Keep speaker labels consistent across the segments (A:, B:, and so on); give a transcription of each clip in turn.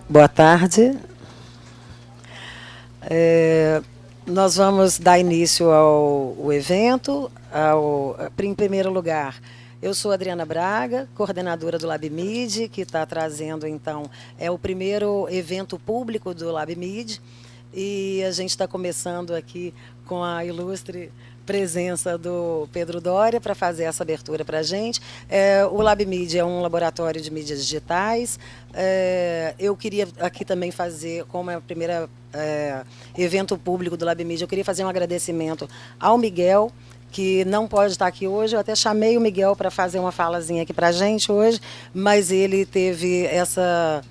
A: Boa tarde. Nós vamos dar início ao evento. Em primeiro lugar, eu sou Adriana Braga, coordenadora do LabMid, que está trazendo, então, o primeiro evento público do LabMid. E a gente está começando aqui com a ilustre presença do Pedro Doria para fazer essa abertura para a gente. O LabMid é um laboratório de mídias digitais. Eu queria aqui também fazer, como é o primeiro evento público do LabMid, eu queria fazer um agradecimento ao Miguel, que não pode estar aqui hoje. Eu até chamei o Miguel para fazer uma falazinha aqui para a gente hoje, mas ele teve essa...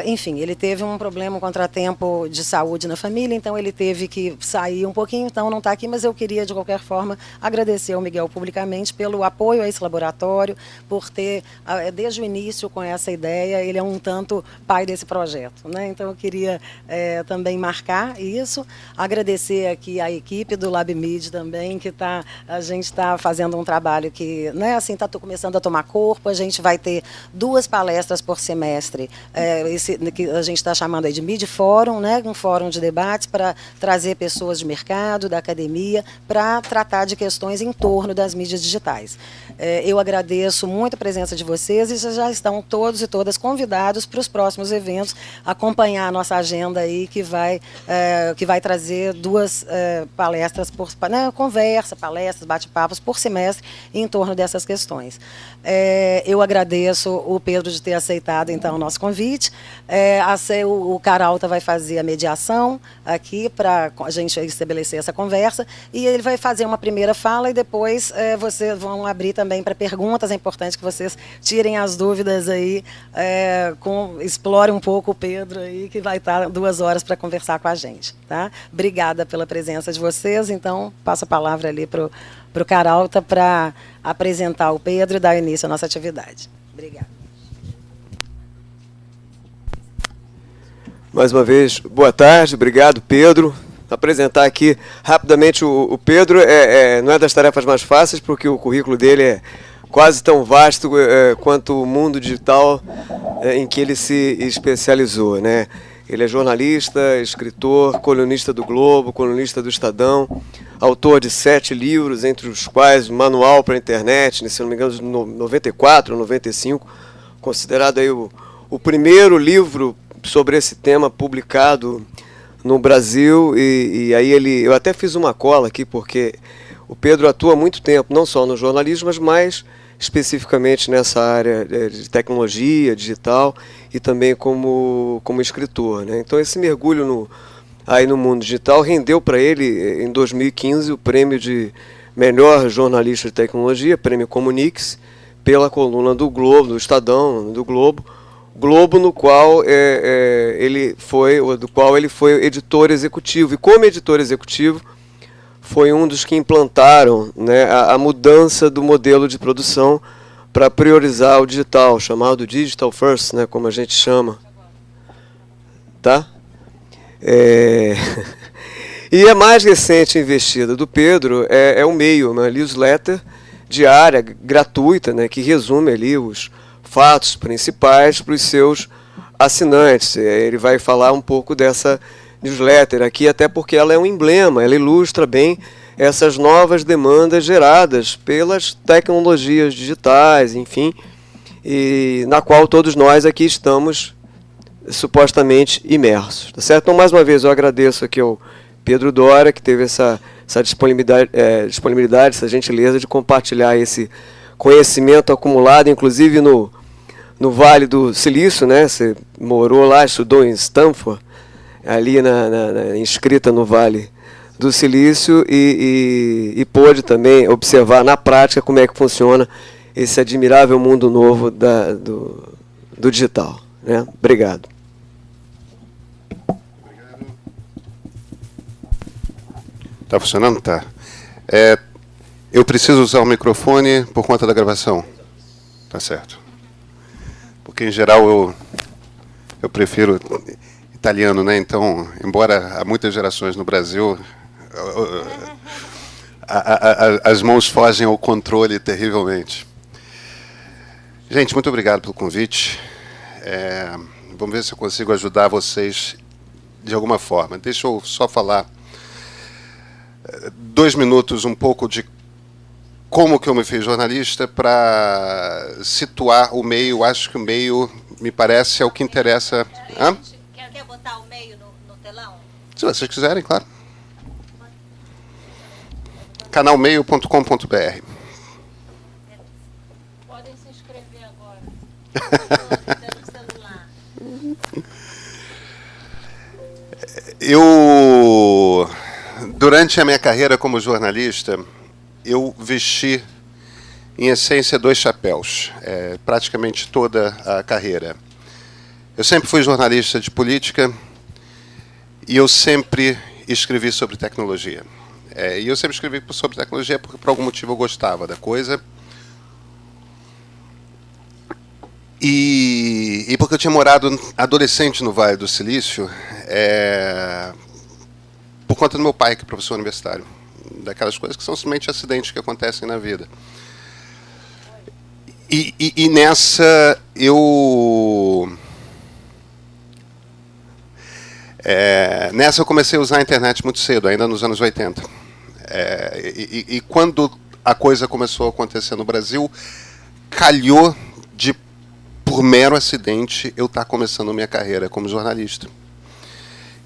A: enfim, ele teve um problema, um contratempo de saúde na família, então ele teve que sair um pouquinho, então não está aqui, mas eu queria, de qualquer forma, agradecer ao Miguel publicamente pelo apoio a esse laboratório, por ter, desde o início, com essa ideia, ele é um tanto pai desse projeto, né? Então eu queria também marcar isso, agradecer aqui a equipe do LabMid também, que a gente está fazendo um trabalho que, né, assim, está começando a tomar corpo. A gente vai ter 2 palestras por semestre, esse que a gente está chamando aí de Mid Fórum, né, um fórum de debates para trazer pessoas de mercado, da academia, para tratar de questões em torno das mídias digitais. Eu agradeço muito a presença de vocês e já estão todos e todas convidados para os próximos eventos, acompanhar a nossa agenda aí, que vai trazer 2 palestras, conversa, palestras, bate-papos por semestre em torno dessas questões. Eu agradeço o Pedro de ter aceitado, então, o nosso convite. O Caralta vai fazer a mediação aqui para a gente estabelecer essa conversa, e ele vai fazer uma primeira fala e depois vocês vão abrir também para perguntas. É importante que vocês tirem as dúvidas aí, explore um pouco o Pedro aí, que vai estar 2 horas para conversar com a gente. Tá? Obrigada pela presença de vocês. Então, passo a palavra ali para o Caralta para apresentar o Pedro e dar início à nossa atividade. Obrigada.
B: Mais uma vez, boa tarde, obrigado, Pedro. Vou apresentar aqui rapidamente o Pedro. Não é das tarefas mais fáceis, porque o currículo dele é quase tão vasto quanto o mundo digital em que ele se especializou, né? Ele é jornalista, escritor, colunista do Globo, colunista do Estadão, autor de 7 livros, entre os quais Manual para a Internet, se não me engano, de 94 ou 95, considerado aí o primeiro livro sobre esse tema publicado no Brasil. E aí eu até fiz uma cola aqui, porque o Pedro atua há muito tempo, não só no jornalismo, mas mais especificamente nessa área de tecnologia digital e também como escritor, né? Então esse mergulho aí no mundo digital rendeu para ele, em 2015, o prêmio de melhor jornalista de tecnologia, prêmio Comunix, pela coluna do Globo, do Estadão, do Globo, no qual ele foi editor executivo. E como editor executivo, foi um dos que implantaram, né, a mudança do modelo de produção para priorizar o digital, chamado Digital First, né, como a gente chama. Tá? E a mais recente investida do Pedro é o Meio, uma newsletter diária, gratuita, né, que resume ali os fatos principais para os seus assinantes. Ele vai falar um pouco dessa newsletter aqui, até porque ela é um emblema, ela ilustra bem essas novas demandas geradas pelas tecnologias digitais, enfim, e na qual todos nós aqui estamos supostamente imersos. Tá certo? Então, mais uma vez, eu agradeço aqui ao Pedro Doria, que teve essa disponibilidade, essa gentileza de compartilhar esse conhecimento acumulado, inclusive no Vale do Silício, né? Você morou lá, estudou em Stanford, ali inscrita no Vale do Silício, e pôde também observar na prática como é que funciona esse admirável mundo novo do digital, né? Obrigado.
C: Está funcionando? Tá. Eu preciso usar o microfone por conta da gravação. Tá certo. Porque, em geral, eu prefiro italiano, né? Então, embora há muitas gerações no Brasil, as mãos fogem ao controle terrivelmente. Gente, muito obrigado pelo convite. Vamos ver se eu consigo ajudar vocês de alguma forma. Deixa eu só falar 2 minutos um pouco de como que eu me fiz jornalista para situar o meio. Acho que o meio, me parece, é o que interessa. Hã?
D: Quer botar o meio no telão?
C: Se vocês quiserem, claro. canalmeio.com.br.
D: Podem se inscrever agora. Pelo celular.
C: Eu, durante a minha carreira como jornalista, eu vesti, em essência, 2 chapéus, praticamente toda a carreira. Eu sempre fui jornalista de política e eu sempre escrevi sobre tecnologia. E eu sempre escrevi sobre tecnologia porque, por algum motivo, eu gostava da coisa. E porque eu tinha morado adolescente no Vale do Silício, por conta do meu pai, que é professor universitário. Daquelas coisas que são simplesmente acidentes que acontecem na vida. E nessa eu comecei a usar a internet muito cedo, ainda nos anos 80. E quando a coisa começou a acontecer no Brasil, calhou de, por mero acidente, eu estar começando minha carreira como jornalista.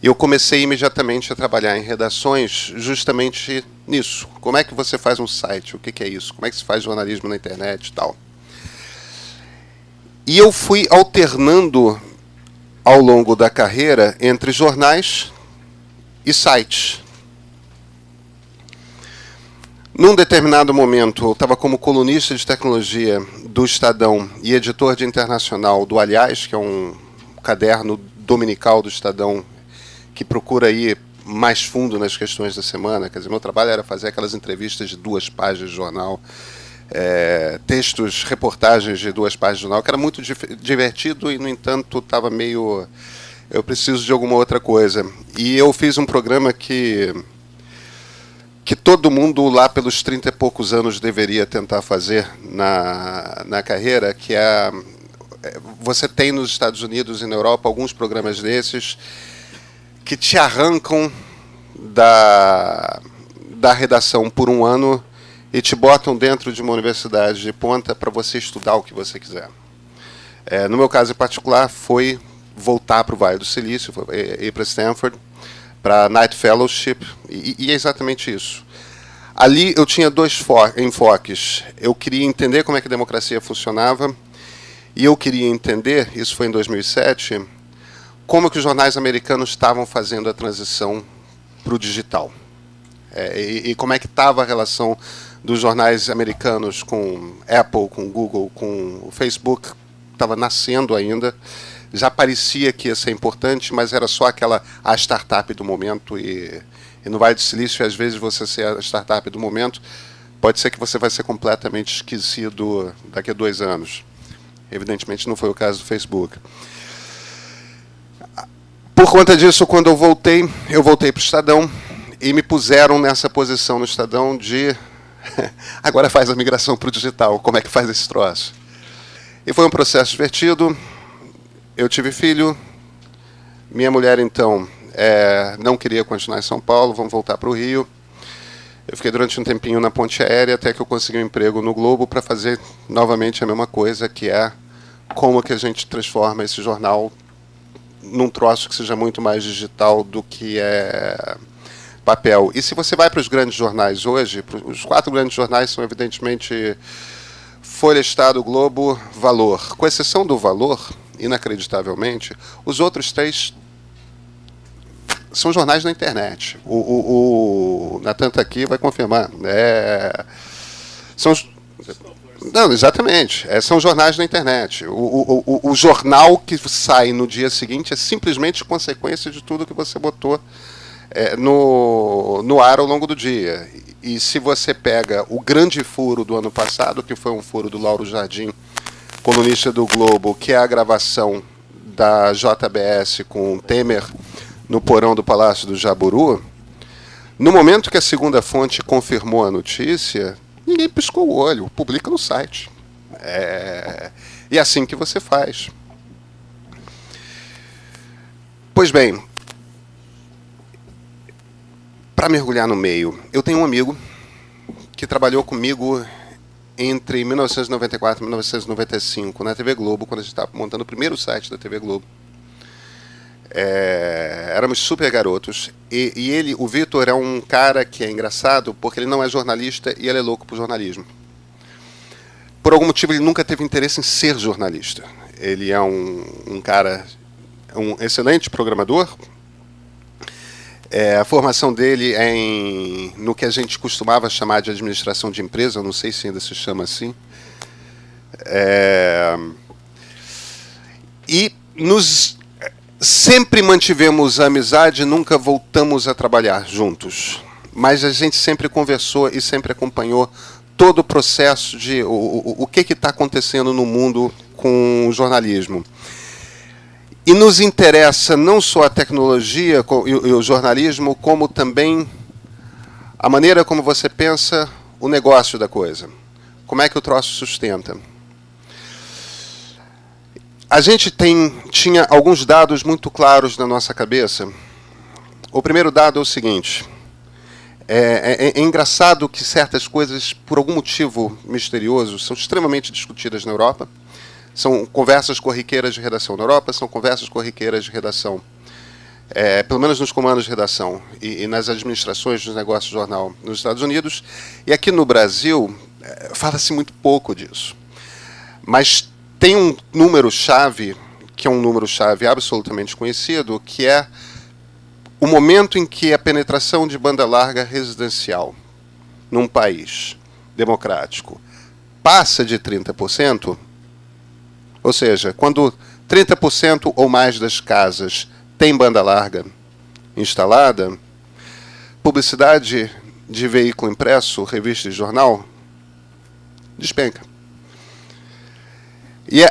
C: E eu comecei imediatamente a trabalhar em redações justamente nisso. Como é que você faz um site? O que é isso? Como é que se faz jornalismo na internet e tal? E eu fui alternando ao longo da carreira entre jornais e sites. Num determinado momento, eu estava como colunista de tecnologia do Estadão e editor de internacional do Aliás, que é um caderno dominical do Estadão que procura ir mais fundo nas questões da semana. Quer dizer, meu trabalho era fazer aquelas entrevistas de 2 páginas de jornal, textos, reportagens de 2 páginas de jornal, que era muito divertido e, no entanto, estava meio... Eu preciso de alguma outra coisa. E eu fiz um programa que todo mundo lá pelos 30 e poucos anos deveria tentar fazer na carreira, que você tem nos Estados Unidos e na Europa alguns programas desses que te arrancam da redação por um ano e te botam dentro de uma universidade de ponta para você estudar o que você quiser. No meu caso em particular, foi voltar para o Vale do Silício, ir para Stanford, para Knight Fellowship, e é exatamente isso. Ali eu tinha 2 enfoques. Eu queria entender como é que a democracia funcionava, e eu queria entender, isso foi em 2007, como que os jornais americanos estavam fazendo a transição para o digital. E como é que estava a relação dos jornais americanos com Apple, com Google, com o Facebook, estava nascendo ainda. Já parecia que ia ser importante, mas era só a startup do momento. E no Vale do Silício, às vezes, você ser a startup do momento, pode ser que você vai ser completamente esquecido daqui a 2 anos. Evidentemente, não foi o caso do Facebook. Por conta disso, quando eu voltei para o Estadão e me puseram nessa posição no Estadão de agora faz a migração para o digital, como é que faz esse troço? E foi um processo divertido. Eu tive filho, minha mulher, então, não queria continuar em São Paulo, vamos voltar para o Rio. Eu fiquei durante um tempinho na ponte aérea até que eu consegui um emprego no Globo para fazer novamente a mesma coisa, que é como que a gente transforma esse jornal num troço que seja muito mais digital do que papel. E se você vai para os grandes jornais hoje, os 4 grandes jornais são evidentemente Folha, Estado, Globo, Valor. Com exceção do Valor, inacreditavelmente, os outros 3 são jornais na internet. O Natan está aqui, vai confirmar. Não, exatamente. São jornais na internet. O jornal que sai no dia seguinte é simplesmente consequência de tudo que você botou no ar ao longo do dia. E se você pega o grande furo do ano passado, que foi um furo do Lauro Jardim, colunista do Globo, que é a gravação da JBS com Temer no porão do Palácio do Jaburu, no momento que a segunda fonte confirmou a notícia, ninguém piscou o olho, publica no site. E é assim que você faz. Pois bem, para mergulhar no meio, eu tenho um amigo que trabalhou comigo entre 1994 e 1995 na TV Globo, quando a gente estava montando o primeiro site da TV Globo. Éramos super garotos, e ele, o Vitor, é um cara que é engraçado porque ele não é jornalista e ele é louco por jornalismo. Por algum motivo ele nunca teve interesse em ser jornalista. Ele é um cara, um excelente programador. A formação dele é no que a gente costumava chamar de administração de empresa, eu não sei se ainda se chama assim. E nos sempre mantivemos a amizade, nunca voltamos a trabalhar juntos. Mas a gente sempre conversou e sempre acompanhou todo o processo de o que está acontecendo no mundo com o jornalismo. E nos interessa não só a tecnologia e o jornalismo, como também a maneira como você pensa o negócio da coisa. Como é que o troço sustenta. A gente tinha alguns dados muito claros na nossa cabeça. O primeiro dado é o seguinte. É engraçado que certas coisas, por algum motivo misterioso, são extremamente discutidas na Europa. São conversas corriqueiras de redação na Europa, são conversas corriqueiras de redação, pelo menos nos comandos de redação e nas administrações dos negócios do jornal nos Estados Unidos. E aqui no Brasil, fala-se muito pouco disso. Mas tem um número-chave, que é um número-chave absolutamente conhecido, que é o momento em que a penetração de banda larga residencial num país democrático passa de 30%, ou seja, quando 30% ou mais das casas tem banda larga instalada, publicidade de veículo impresso, revista e jornal, despenca. E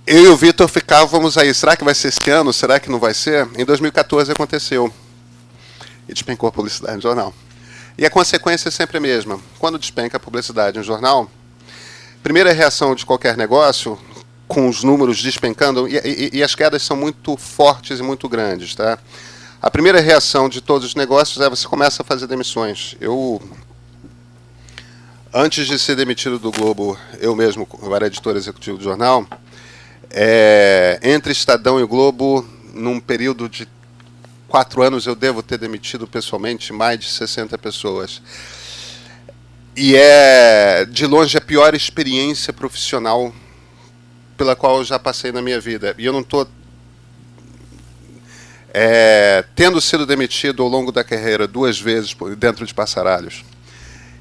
C: eu e o Vitor ficávamos aí, será que vai ser esse ano? Será que não vai ser? Em 2014 aconteceu. E despencou a publicidade no jornal. E a consequência é sempre a mesma. Quando despenca a publicidade no jornal, primeira reação de qualquer negócio, com os números despencando, e as quedas são muito fortes e muito grandes. Tá? A primeira reação de todos os negócios é você começa a fazer demissões. Antes de ser demitido do Globo, eu mesmo, eu era editor executivo do jornal, entre Estadão e o Globo, num período de 4 anos, eu devo ter demitido pessoalmente mais de 60 pessoas. E é, de longe, a pior experiência profissional pela qual eu já passei na minha vida. E eu não estou... tendo sido demitido ao longo da carreira 2 vezes dentro de Passaralhos,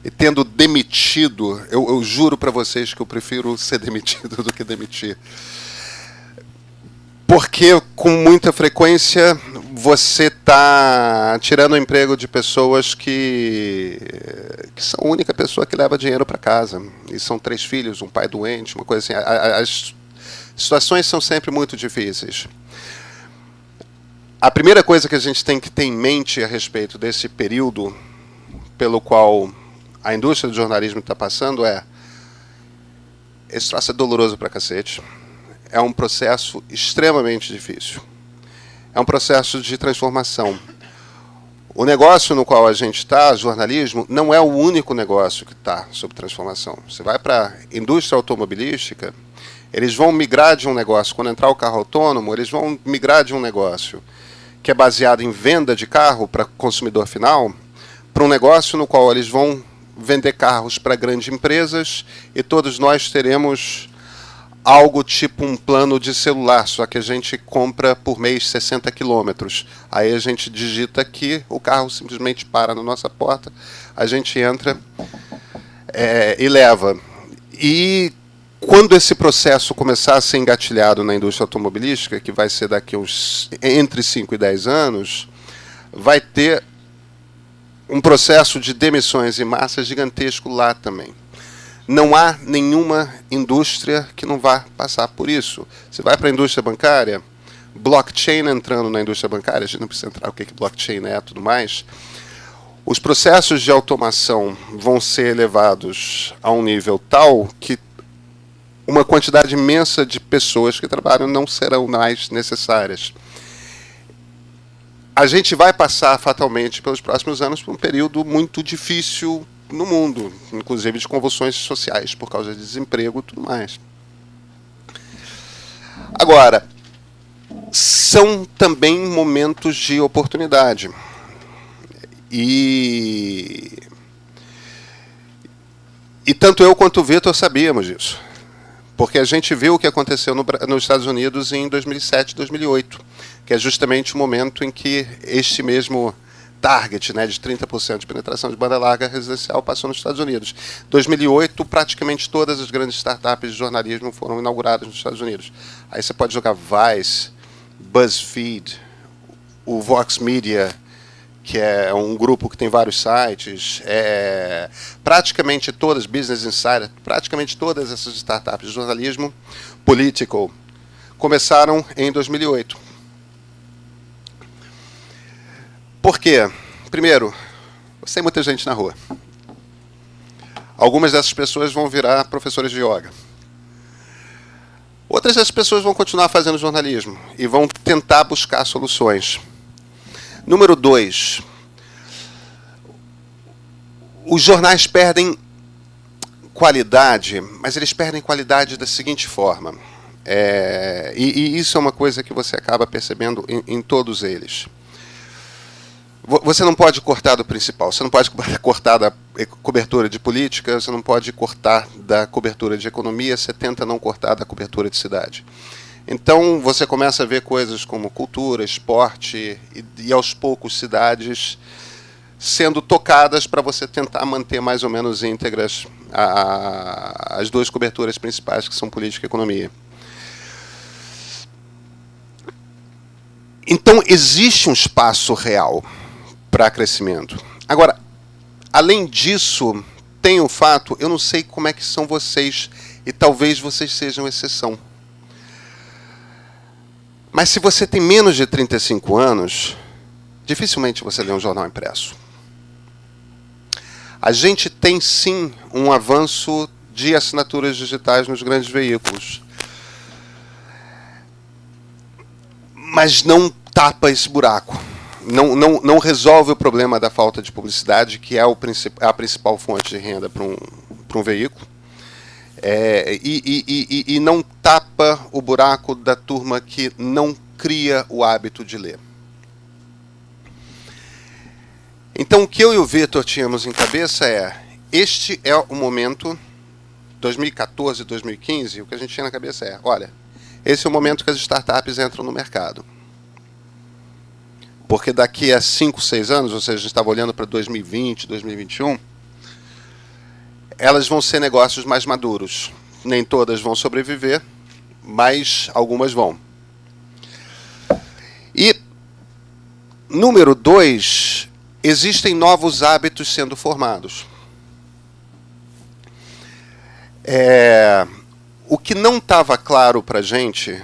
C: e tendo demitido, eu juro para vocês que eu prefiro ser demitido do que demitir. Porque, com muita frequência, você está tirando o emprego de pessoas que são a única pessoa que leva dinheiro para casa. E são 3 filhos, um pai doente, uma coisa assim. As situações são sempre muito difíceis. A primeira coisa que a gente tem que ter em mente a respeito desse período pelo qual a indústria do jornalismo está passando esse troço é doloroso pra cacete. É um processo extremamente difícil. É um processo de transformação. O negócio no qual a gente está, jornalismo, não é o único negócio que está sob transformação. Você vai para a indústria automobilística, eles vão migrar de um negócio, quando entrar o carro autônomo, eles vão migrar de um negócio que é baseado em venda de carro para consumidor final, para um negócio no qual eles vão vender carros para grandes empresas e todos nós teremos algo tipo um plano de celular, só que a gente compra por mês 60 quilômetros. Aí a gente digita aqui, o carro simplesmente para na nossa porta, a gente entra e leva. E quando esse processo começar a ser engatilhado na indústria automobilística, que vai ser daqui uns entre 5 e 10 anos, vai ter um processo de demissões em massa gigantesco lá também. Não há nenhuma indústria que não vá passar por isso. Você vai para a indústria bancária, blockchain entrando na indústria bancária, a gente não precisa entrar o que blockchain é e tudo mais. Os processos de automação vão ser elevados a um nível tal que uma quantidade imensa de pessoas que trabalham não serão mais necessárias. a gente vai passar fatalmente pelos próximos anos por um período muito difícil no mundo, inclusive de convulsões sociais por causa de desemprego e tudo mais. Agora, são também momentos de oportunidade. E tanto eu quanto o Vitor sabíamos disso. Porque a gente viu o que aconteceu nos Estados Unidos em 2007, 2008, que é justamente o momento em que este mesmo target, né, de 30% de penetração de banda larga residencial passou nos Estados Unidos. Em 2008, praticamente todas as grandes startups de jornalismo foram inauguradas nos Estados Unidos. Aí você pode jogar Vice, BuzzFeed, o Vox Media, que é um grupo que tem vários sites, praticamente todas, Business Insider, praticamente todas essas startups de jornalismo político começaram em 2008. Por quê? Primeiro, você tem muita gente na rua. Algumas dessas pessoas vão virar professores de yoga. Outras dessas pessoas vão continuar fazendo jornalismo e vão tentar buscar soluções. Número 2, os jornais perdem qualidade, mas eles perdem qualidade da seguinte forma, e isso é uma coisa que você acaba percebendo em todos eles. Você não pode cortar do principal, você não pode cortar da cobertura de política, você não pode cortar da cobertura de economia, você tenta não cortar da cobertura de cidade. Então, você começa a ver coisas como cultura, esporte e aos poucos, cidades sendo tocadas para você tentar manter mais ou menos íntegras as duas coberturas principais, que são política e economia. Então, existe um espaço real para crescimento. Agora, além disso, tem o fato, eu não sei como é que são vocês, e talvez vocês sejam exceção. Mas se você tem menos de 35 anos, dificilmente você lê um jornal impresso. A gente tem, sim, um avanço de assinaturas digitais nos grandes veículos. Mas não tapa esse buraco. Não resolve o problema da falta de publicidade, que é a principal fonte de renda para um veículo. E não tapa o buraco da turma que não cria o hábito de ler. Então, o que eu e o Vitor tínhamos em cabeça este é o momento, 2014, 2015, o que a gente tinha na cabeça olha, esse é o momento que as startups entram no mercado. Porque daqui a 5, 6 anos, ou seja, a gente estava olhando para 2020, 2021, elas vão ser negócios mais maduros. Nem todas vão sobreviver, mas algumas vão. E, número 2, existem novos hábitos sendo formados. O que não estava claro para a gente,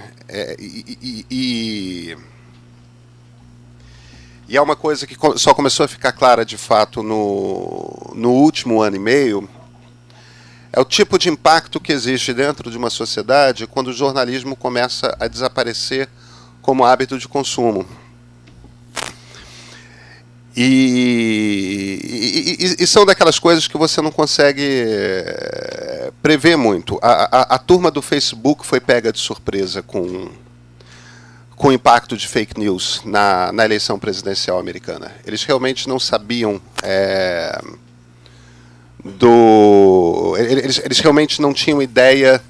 C: e é uma coisa que só começou a ficar clara de fato no último ano e meio, é o tipo de impacto que existe dentro de uma sociedade quando o jornalismo começa a desaparecer como hábito de consumo. E são daquelas coisas que você não consegue prever muito. A turma do Facebook foi pega de surpresa com o impacto de fake news na eleição presidencial americana. Eles realmente não sabiam eles realmente não tinham ideia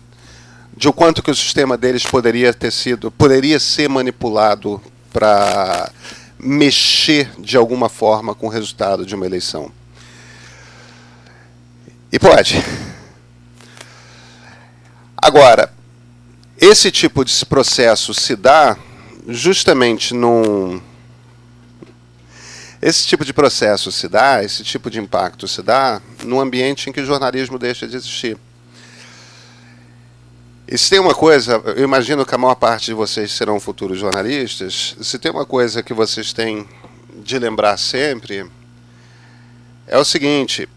C: de o quanto que o sistema deles poderia ser manipulado para mexer de alguma forma com o resultado de uma eleição. E pode. Agora, esse tipo de processo se dá justamente esse tipo de processo se dá, esse tipo de impacto se dá num ambiente em que o jornalismo deixa de existir. E se tem uma coisa, eu imagino que a maior parte de vocês serão futuros jornalistas, se tem uma coisa que vocês têm de lembrar sempre, é o seguinte,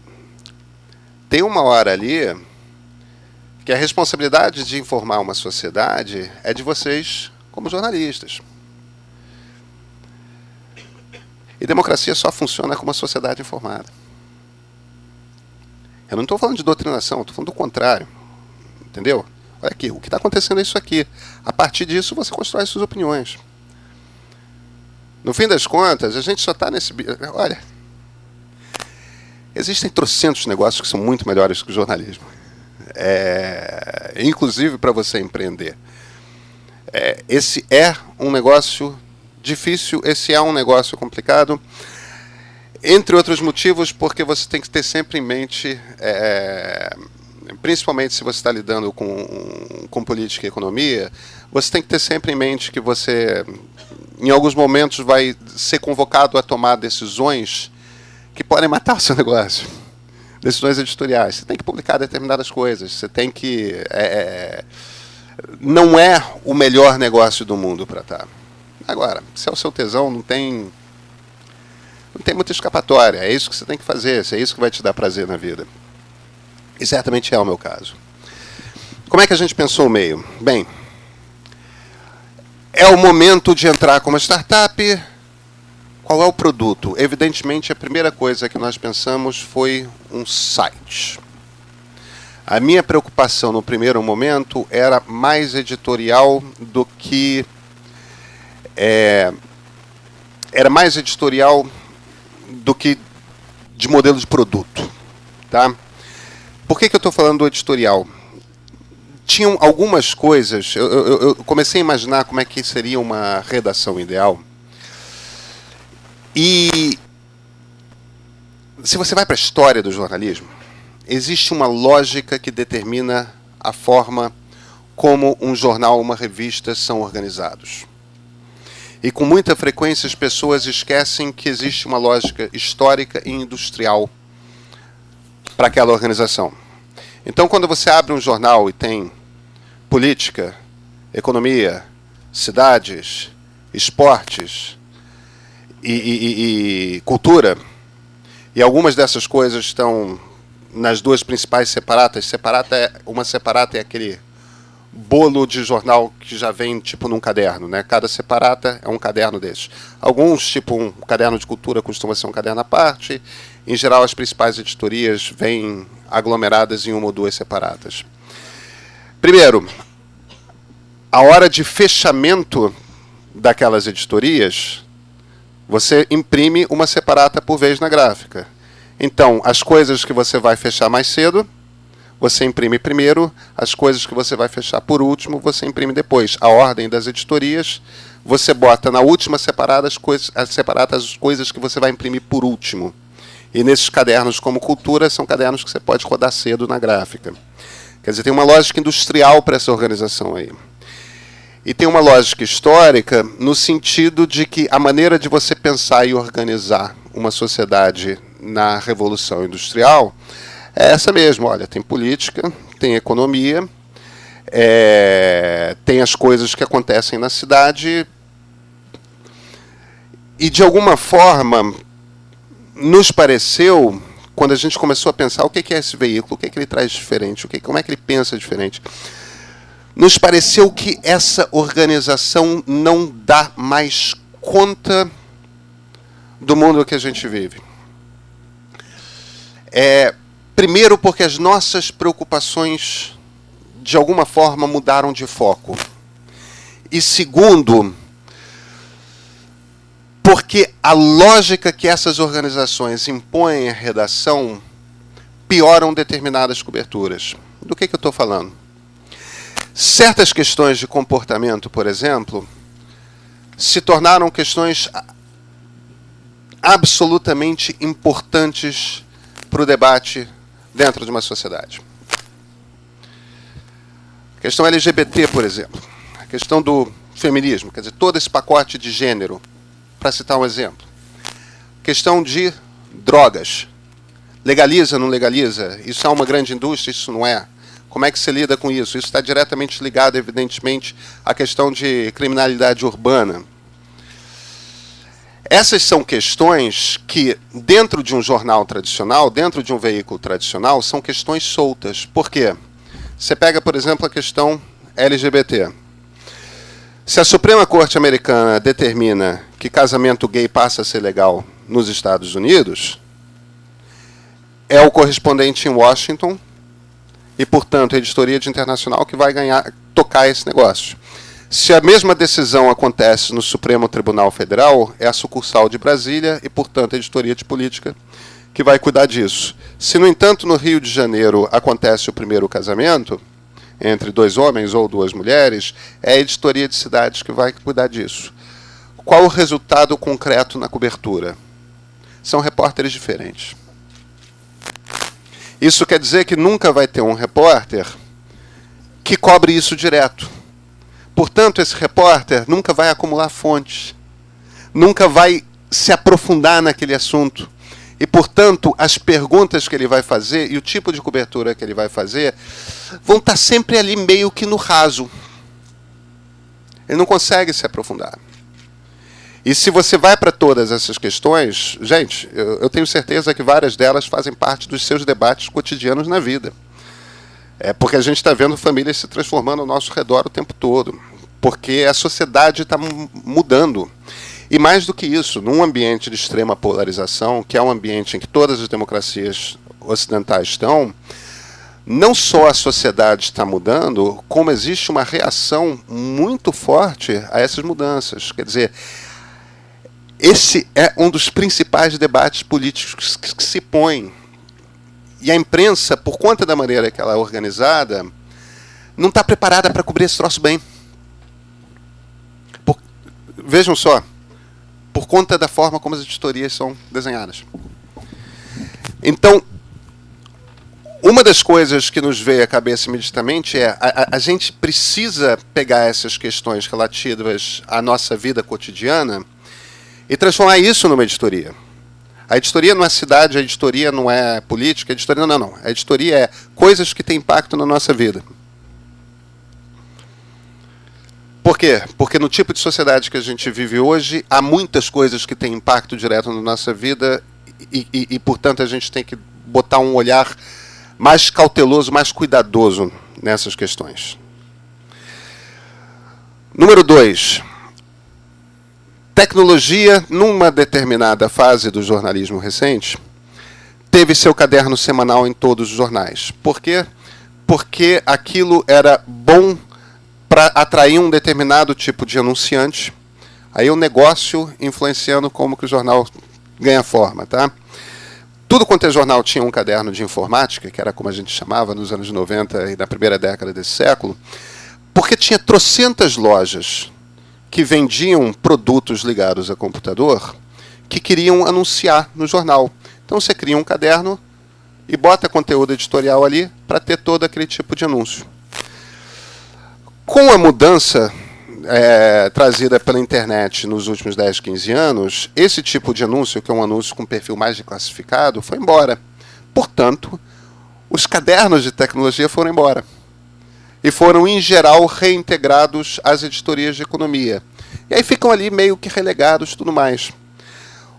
C: tem uma hora ali que a responsabilidade de informar uma sociedade é de vocês como jornalistas. E democracia só funciona com uma sociedade informada. Eu não estou falando de doutrinação, estou falando do contrário. Entendeu? Olha aqui, o que está acontecendo é isso aqui. A partir disso, você constrói suas opiniões. No fim das contas, a gente só está nesse... Olha, existem trocentos negócios que são muito melhores que o jornalismo. Inclusive para você empreender. Esse é um negócio difícil, esse é um negócio complicado, entre outros motivos, porque você tem que ter sempre em mente, principalmente se você está lidando com política e economia, você tem que ter sempre em mente que você, em alguns momentos, vai ser convocado a tomar decisões que podem matar o seu negócio. Decisões editoriais. Você tem que publicar determinadas coisas, você tem que... não é o melhor negócio do mundo para estar. Agora, se é o seu tesão, não tem muita escapatória. É isso que você tem que fazer, é isso que vai te dar prazer na vida. E certamente é o meu caso. Como é que a gente pensou o meio? Bem, é o momento de entrar como startup. Qual é o produto? Evidentemente, a primeira coisa que nós pensamos foi um site. A minha preocupação no primeiro momento era mais editorial do que... era mais editorial do que de modelo de produto. Tá? Por que eu estou falando do editorial? Tinham algumas coisas... Eu comecei a imaginar como é que seria uma redação ideal. E se você vai para a história do jornalismo, existe uma lógica que determina a forma como um jornal ou uma revista são organizados. E com muita frequência as pessoas esquecem que existe uma lógica histórica e industrial para aquela organização. Então, quando você abre um jornal e tem política, economia, cidades, esportes e cultura, e algumas dessas coisas estão nas duas principais separatas. Uma separata é aquele bolo de jornal que já vem tipo num caderno, né? Cada separata é um caderno desses. Alguns, tipo um caderno de cultura, costuma ser um caderno à parte. Em geral, as principais editorias vêm aglomeradas em uma ou duas separatas. Primeiro, a hora de fechamento daquelas editorias, você imprime uma separata por vez na gráfica. Então, as coisas que você vai fechar mais cedo, você imprime primeiro. As coisas que você vai fechar por último, você imprime depois. A ordem das editorias, você bota na última separada as coisas que você vai imprimir por último. E nesses cadernos como cultura, são cadernos que você pode rodar cedo na gráfica. Quer dizer, tem uma lógica industrial para essa organização aí. E tem uma lógica histórica no sentido de que a maneira de você pensar e organizar uma sociedade na Revolução Industrial é essa mesmo. Olha, tem política, tem economia, tem as coisas que acontecem na cidade e, de alguma forma, nos pareceu, quando a gente começou a pensar o que é esse veículo, o que ele traz diferente, como é que ele pensa diferente, nos pareceu que essa organização não dá mais conta do mundo que a gente vive. Primeiro, porque as nossas preocupações, de alguma forma, mudaram de foco. E segundo, porque a lógica que essas organizações impõem à redação pioram determinadas coberturas. Do que eu estou falando? Certas questões de comportamento, por exemplo, se tornaram questões absolutamente importantes para o debate dentro de uma sociedade. A questão LGBT, por exemplo. A questão do feminismo, quer dizer, todo esse pacote de gênero, para citar um exemplo. A questão de drogas. Legaliza, não legaliza? Isso é uma grande indústria? Isso não é? Como é que se lida com isso? Isso está diretamente ligado, evidentemente, à questão de criminalidade urbana. Essas são questões que, dentro de um jornal tradicional, dentro de um veículo tradicional, são questões soltas. Por quê? Você pega, por exemplo, a questão LGBT. Se a Suprema Corte Americana determina que casamento gay passa a ser legal nos Estados Unidos, é o correspondente em Washington e, portanto, a editoria de internacional que vai tocar esse negócio. Se a mesma decisão acontece no Supremo Tribunal Federal, é a sucursal de Brasília e, portanto, a editoria de política que vai cuidar disso. Se, no entanto, no Rio de Janeiro acontece o primeiro casamento entre 2 homens ou 2 mulheres, é a editoria de cidades que vai cuidar disso. Qual o resultado concreto na cobertura? São repórteres diferentes. Isso quer dizer que nunca vai ter um repórter que cobre isso direto. Portanto, esse repórter nunca vai acumular fontes, nunca vai se aprofundar naquele assunto. E, portanto, as perguntas que ele vai fazer e o tipo de cobertura que ele vai fazer vão estar sempre ali meio que no raso. Ele não consegue se aprofundar. E se você vai para todas essas questões, gente, eu tenho certeza que várias delas fazem parte dos seus debates cotidianos na vida. É porque a gente está vendo famílias se transformando ao nosso redor o tempo todo. Porque a sociedade está mudando. E mais do que isso, num ambiente de extrema polarização, que é um ambiente em que todas as democracias ocidentais estão, não só a sociedade está mudando, como existe uma reação muito forte a essas mudanças. Quer dizer, esse é um dos principais debates políticos que se põe. E a imprensa, por conta da maneira que ela é organizada, não está preparada para cobrir esse troço bem. Vejam só, por conta da forma como as editorias são desenhadas. Então, uma das coisas que nos veio à cabeça imediatamente é a gente precisa pegar essas questões relativas à nossa vida cotidiana e transformar isso numa editoria. A editoria não é cidade, a editoria não é política, a editoria não. A editoria é coisas que têm impacto na nossa vida. Por quê? Porque no tipo de sociedade que a gente vive hoje, há muitas coisas que têm impacto direto na nossa vida e, portanto, a gente tem que botar um olhar mais cauteloso, mais cuidadoso nessas questões. Número 2. Tecnologia, numa determinada fase do jornalismo recente, teve seu caderno semanal em todos os jornais. Por quê? Porque aquilo era bom para atrair um determinado tipo de anunciante. Aí o negócio influenciando como que o jornal ganha forma, tá? Tudo quanto é jornal tinha um caderno de informática, que era como a gente chamava nos anos 90 e na primeira década desse século, porque tinha trocentas lojas que vendiam produtos ligados a computador que queriam anunciar no jornal. Então você cria um caderno e bota conteúdo editorial ali para ter todo aquele tipo de anúncio. Com a mudança trazida pela internet nos últimos 10, 15 anos, esse tipo de anúncio, que é um anúncio com perfil mais classificado, foi embora. Portanto, os cadernos de tecnologia foram embora. E foram, em geral, reintegrados às editorias de economia. E aí ficam ali meio que relegados e tudo mais.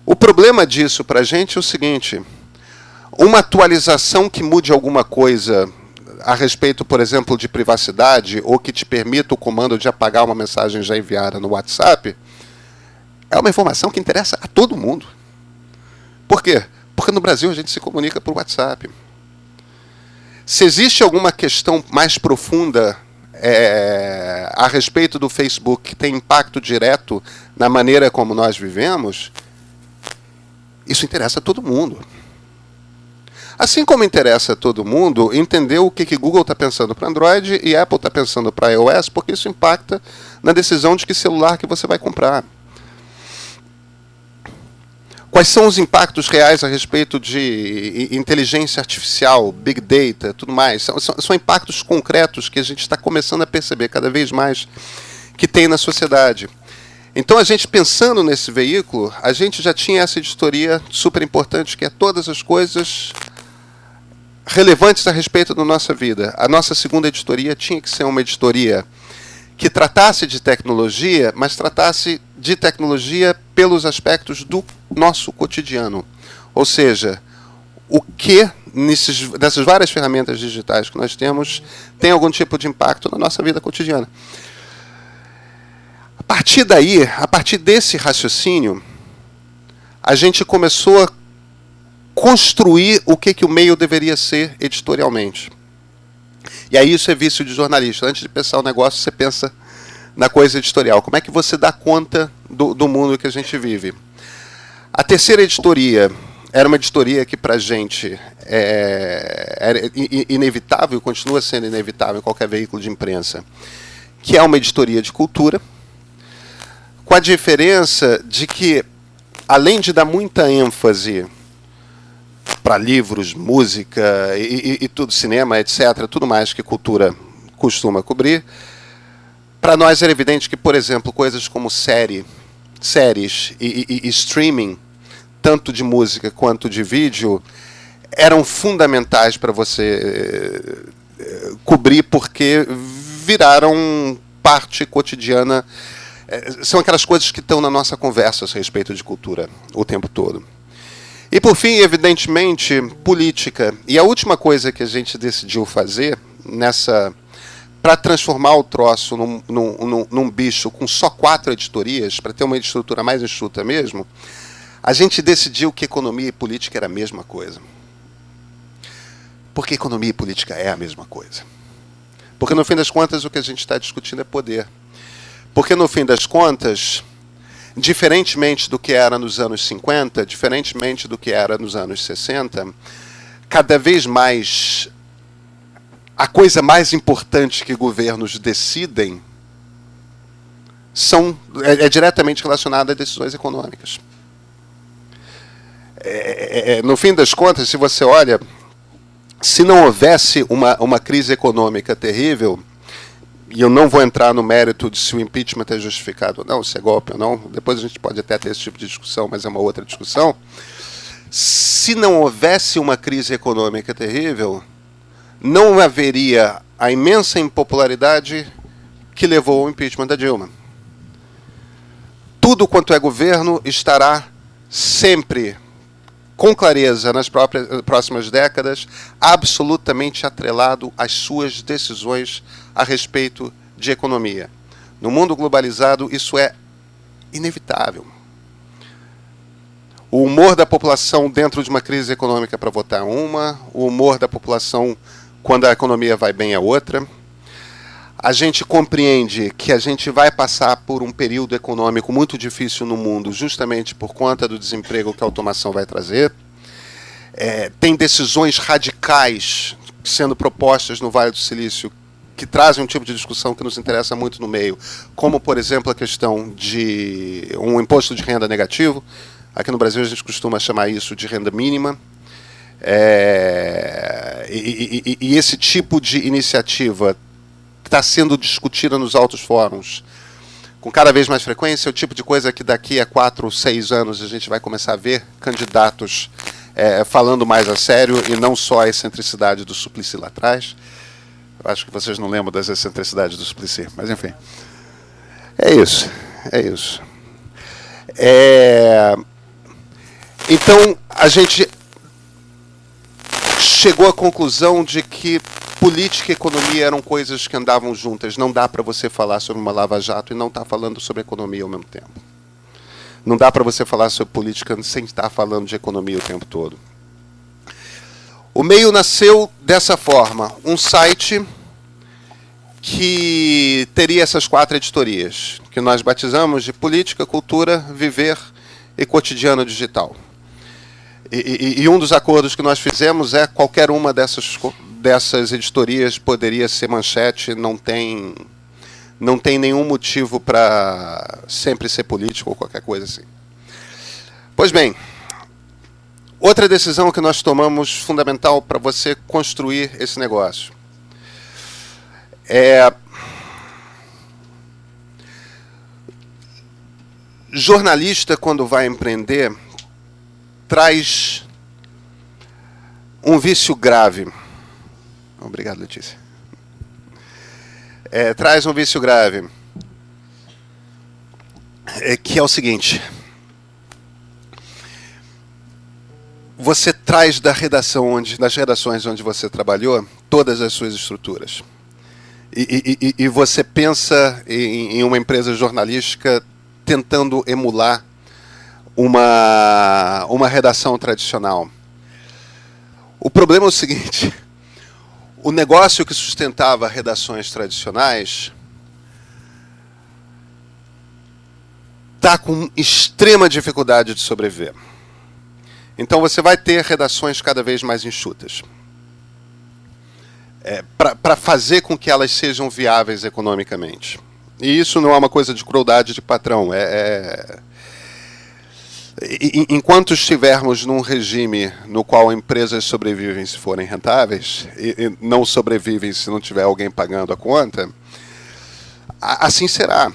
C: O problema disso para a gente é o seguinte: uma atualização que mude alguma coisa a respeito, por exemplo, de privacidade, ou que te permita o comando de apagar uma mensagem já enviada no WhatsApp, é uma informação que interessa a todo mundo. Por quê? Porque no Brasil a gente se comunica por WhatsApp. Se existe alguma questão mais profunda a respeito do Facebook que tem impacto direto na maneira como nós vivemos, isso interessa a todo mundo. Assim como interessa a todo mundo entender o que Google está pensando para Android e Apple está pensando para iOS, porque isso impacta na decisão de que celular que você vai comprar. Quais são os impactos reais a respeito de inteligência artificial, Big Data, tudo mais? São impactos concretos que a gente está começando a perceber cada vez mais que tem na sociedade. Então, a gente pensando nesse veículo, a gente já tinha essa editoria super importante, que é todas as coisas relevantes a respeito da nossa vida. A nossa segunda editoria tinha que ser uma editoria que tratasse de tecnologia, mas tratasse de tecnologia pelos aspectos do nosso cotidiano. Ou seja, o que nessas várias ferramentas digitais que nós temos tem algum tipo de impacto na nossa vida cotidiana. partir daí, a partir desse raciocínio, a gente começou a construir o que o meio deveria ser editorialmente. E aí isso é vício de jornalista. Antes de pensar o negócio, você pensa na coisa editorial. Como é que você dá conta do mundo que a gente vive? A terceira editoria era uma editoria que, para a gente, era inevitável, continua sendo inevitável em qualquer veículo de imprensa, que é uma editoria de cultura, com a diferença de que, além de dar muita ênfase para livros, música e tudo, cinema, etc., tudo mais que cultura costuma cobrir, para nós era evidente que, por exemplo, coisas como séries e streaming, tanto de música quanto de vídeo, eram fundamentais para você cobrir, porque viraram parte cotidiana. São aquelas coisas que estão na nossa conversa a respeito de cultura o tempo todo. E, por fim, evidentemente, política. E a última coisa que a gente decidiu fazer para transformar o troço num bicho com só 4 editorias, para ter uma estrutura mais enxuta mesmo, a gente decidiu que economia e política era a mesma coisa. Porque economia e política é a mesma coisa. Porque, no fim das contas, o que a gente está discutindo é poder. Porque, no fim das contas, diferentemente do que era nos anos 50, diferentemente do que era nos anos 60, cada vez mais a coisa mais importante que governos decidem é diretamente relacionada a decisões econômicas. No fim das contas, se você olha, se não houvesse uma crise econômica terrível, e eu não vou entrar no mérito de se o impeachment é justificado ou não, se é golpe ou não, depois a gente pode até ter esse tipo de discussão, mas é uma outra discussão. Se não houvesse uma crise econômica terrível, não haveria a imensa impopularidade que levou ao impeachment da Dilma. Tudo quanto é governo estará sempre, com clareza, nas próximas décadas, absolutamente atrelado às suas decisões a respeito de economia. No mundo globalizado, isso é inevitável. O humor da população dentro de uma crise econômica para votar é uma, o humor da população quando a economia vai bem é outra. A gente compreende que a gente vai passar por um período econômico muito difícil no mundo, justamente por conta do desemprego que a automação vai trazer. Tem decisões radicais sendo propostas no Vale do Silício que trazem um tipo de discussão que nos interessa muito no meio, como, por exemplo, a questão de um imposto de renda negativo. Aqui no Brasil a gente costuma chamar isso de renda mínima. E esse tipo de iniciativa está sendo discutida nos altos fóruns com cada vez mais frequência, é o tipo de coisa que daqui a 4 ou 6 anos a gente vai começar a ver candidatos falando mais a sério e não só a excentricidade do Suplicy lá atrás. Eu acho que vocês não lembram das excentricidades do Suplicy, mas enfim. É isso. Então, a gente chegou à conclusão de que política e economia eram coisas que andavam juntas. Não dá para você falar sobre uma lava-jato e não estar falando sobre economia ao mesmo tempo. Não dá para você falar sobre política sem estar falando de economia o tempo todo. O meio nasceu dessa forma. Um site que teria essas 4 editorias, que nós batizamos de Política, Cultura, Viver e Cotidiano Digital. E um dos acordos que nós fizemos é qualquer uma dessas editorias poderia ser manchete, não tem nenhum motivo para sempre ser político ou qualquer coisa assim. Pois bem, outra decisão que nós tomamos fundamental para você construir esse negócio é jornalista, quando vai empreender, traz um vício grave. Obrigado, Letícia. Traz um vício grave, que é o seguinte: você traz das redações onde você trabalhou todas as suas estruturas. e você pensa em uma empresa jornalística tentando emular uma redação tradicional. O problema é o seguinte: o negócio que sustentava redações tradicionais está com extrema dificuldade de sobreviver. Então você vai ter redações cada vez mais enxutas. Para fazer com que elas sejam viáveis economicamente. E isso não é uma coisa de crueldade de patrão. Enquanto estivermos num regime no qual empresas sobrevivem se forem rentáveis, e não sobrevivem se não tiver alguém pagando a conta, assim será.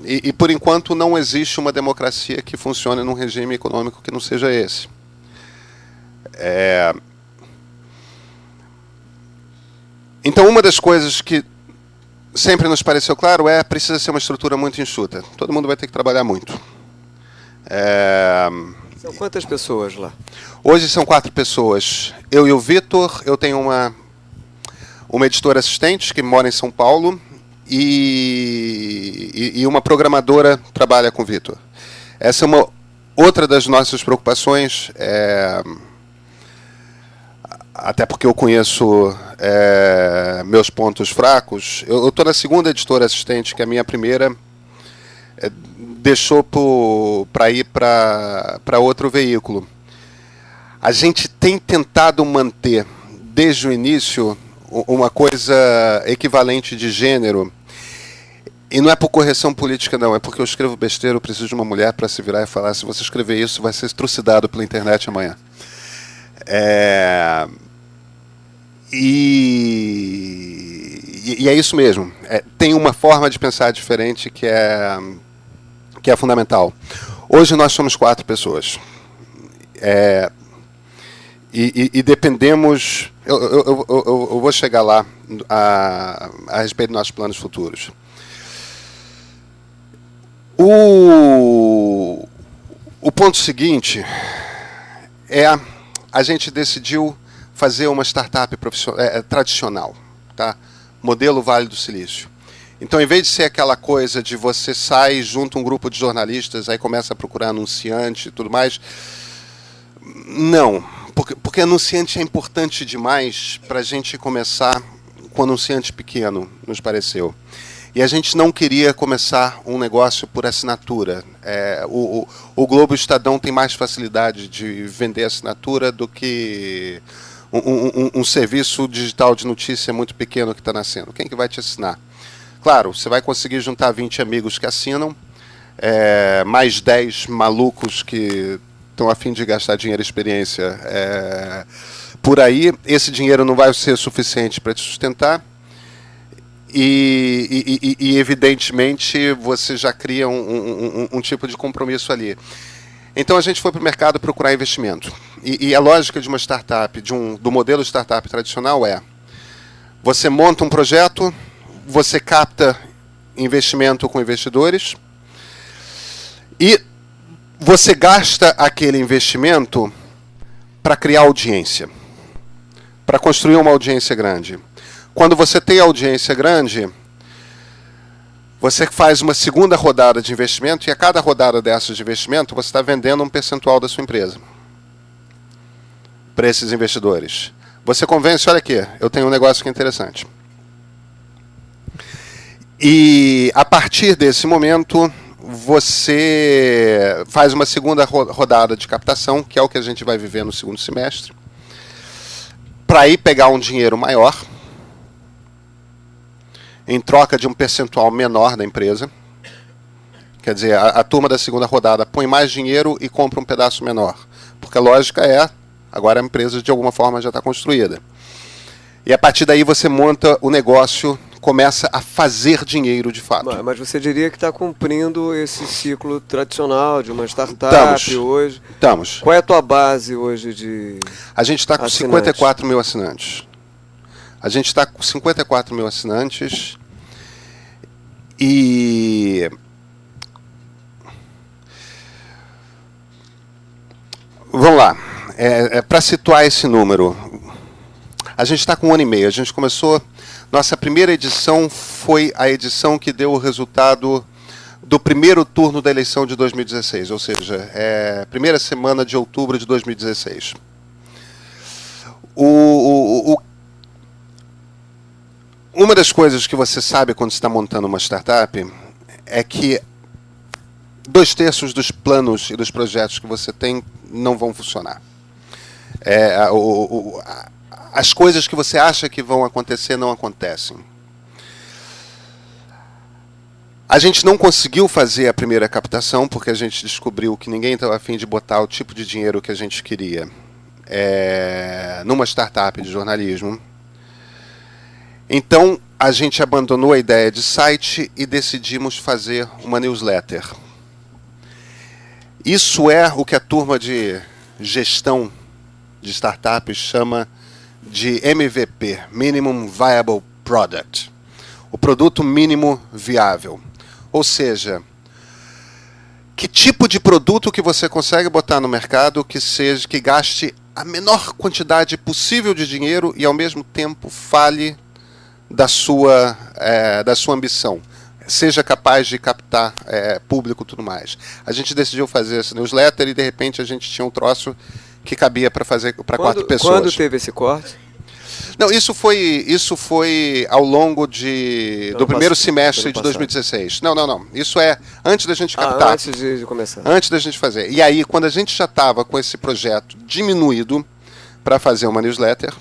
C: E por enquanto não existe uma democracia que funcione num regime econômico que não seja esse. Então, uma das coisas que sempre nos pareceu claro precisa ser uma estrutura muito enxuta. Todo mundo vai ter que trabalhar muito.
B: São quantas pessoas lá?
C: Hoje são 4 pessoas. Eu e o Vitor. Eu tenho uma editora assistente que mora em São Paulo e uma programadora trabalha com o Vitor. Essa é uma outra das nossas preocupações. Até porque eu conheço meus pontos fracos. Eu estou na segunda editora assistente, que a minha primeira deixou para ir para outro veículo. A gente tem tentado manter, desde o início, uma coisa equivalente de gênero. E não é por correção política, não. É porque eu escrevo besteira, eu preciso de uma mulher para se virar e falar: se você escrever isso, vai ser trucidado pela internet amanhã. E é isso mesmo. Tem uma forma de pensar diferente que é fundamental. Hoje nós somos 4 pessoas. E dependemos... Eu vou chegar lá a respeito dos nossos planos futuros. O ponto seguinte a gente decidiu fazer uma startup tradicional, tá? Modelo Vale do Silício. Então, em vez de ser aquela coisa de você sai junto a um grupo de jornalistas, aí começa a procurar anunciante e tudo mais, não. Porque anunciante é importante demais para a gente começar com anunciante pequeno, nos pareceu. E a gente não queria começar um negócio por assinatura. O Globo e o Estadão tem mais facilidade de vender assinatura do que um serviço digital de notícia muito pequeno que está nascendo. Quem que vai te assinar? Claro, você vai conseguir juntar 20 amigos que assinam, mais 10 malucos que estão a fim de gastar dinheiro e experiência por aí. Esse dinheiro não vai ser suficiente para te sustentar. E evidentemente, você já cria um tipo de compromisso ali. Então, a gente foi para o mercado procurar investimento. E a lógica de uma startup, do modelo startup tradicional você monta um projeto, você capta investimento com investidores e você gasta aquele investimento para criar audiência, para construir uma audiência grande. Quando você tem audiência grande, você faz uma segunda rodada de investimento e a cada rodada dessas de investimento você está vendendo um percentual da sua empresa para esses investidores. Você convence, olha aqui, eu tenho um negócio que é interessante. E a partir desse momento, você faz uma segunda rodada de captação, que é o que a gente vai viver no segundo semestre, para ir pegar um dinheiro maior, em troca de um percentual menor da empresa. Quer dizer, a turma da segunda rodada põe mais dinheiro e compra um pedaço menor. Porque a lógica agora a empresa de alguma forma já está construída. E a partir daí você monta o negócio, começa a fazer dinheiro de fato.
B: Mas você diria que está cumprindo esse ciclo tradicional de uma startup hoje?
C: Estamos.
B: Qual é a tua base hoje de
C: A gente está com 54 mil assinantes. A gente está com 54 mil assinantes e vamos lá, para situar esse número, a gente está com 1 ano e meio. A gente começou Nossa primeira edição foi a edição que deu o resultado do primeiro turno da eleição de 2016, ou seja, primeira semana de outubro de 2016. Uma das coisas que você sabe quando está montando uma startup é que 2/3 dos planos e dos projetos que você tem não vão funcionar. As coisas que você acha que vão acontecer não acontecem. A gente não conseguiu fazer a primeira captação porque a gente descobriu que ninguém estava a fim de botar o tipo de dinheiro que a gente queria numa startup de jornalismo. Então, a gente abandonou a ideia de site e decidimos fazer uma newsletter. Isso é o que a turma de gestão de startups chama de MVP, Minimum Viable Product, o produto mínimo viável. Ou seja, que tipo de produto que você consegue botar no mercado que gaste a menor quantidade possível de dinheiro e ao mesmo tempo fale da sua ambição, seja capaz de captar público e tudo mais. A gente decidiu fazer essa newsletter e de repente a gente tinha um troço que cabia para fazer para 4 pessoas.
B: Quando teve esse corte?
C: Não, isso foi ao longo do primeiro semestre de 2016. Não. Isso é antes da gente captar.
B: Antes de começar.
C: Antes da gente fazer. E aí, quando a gente já estava com esse projeto diminuído para fazer uma newsletter,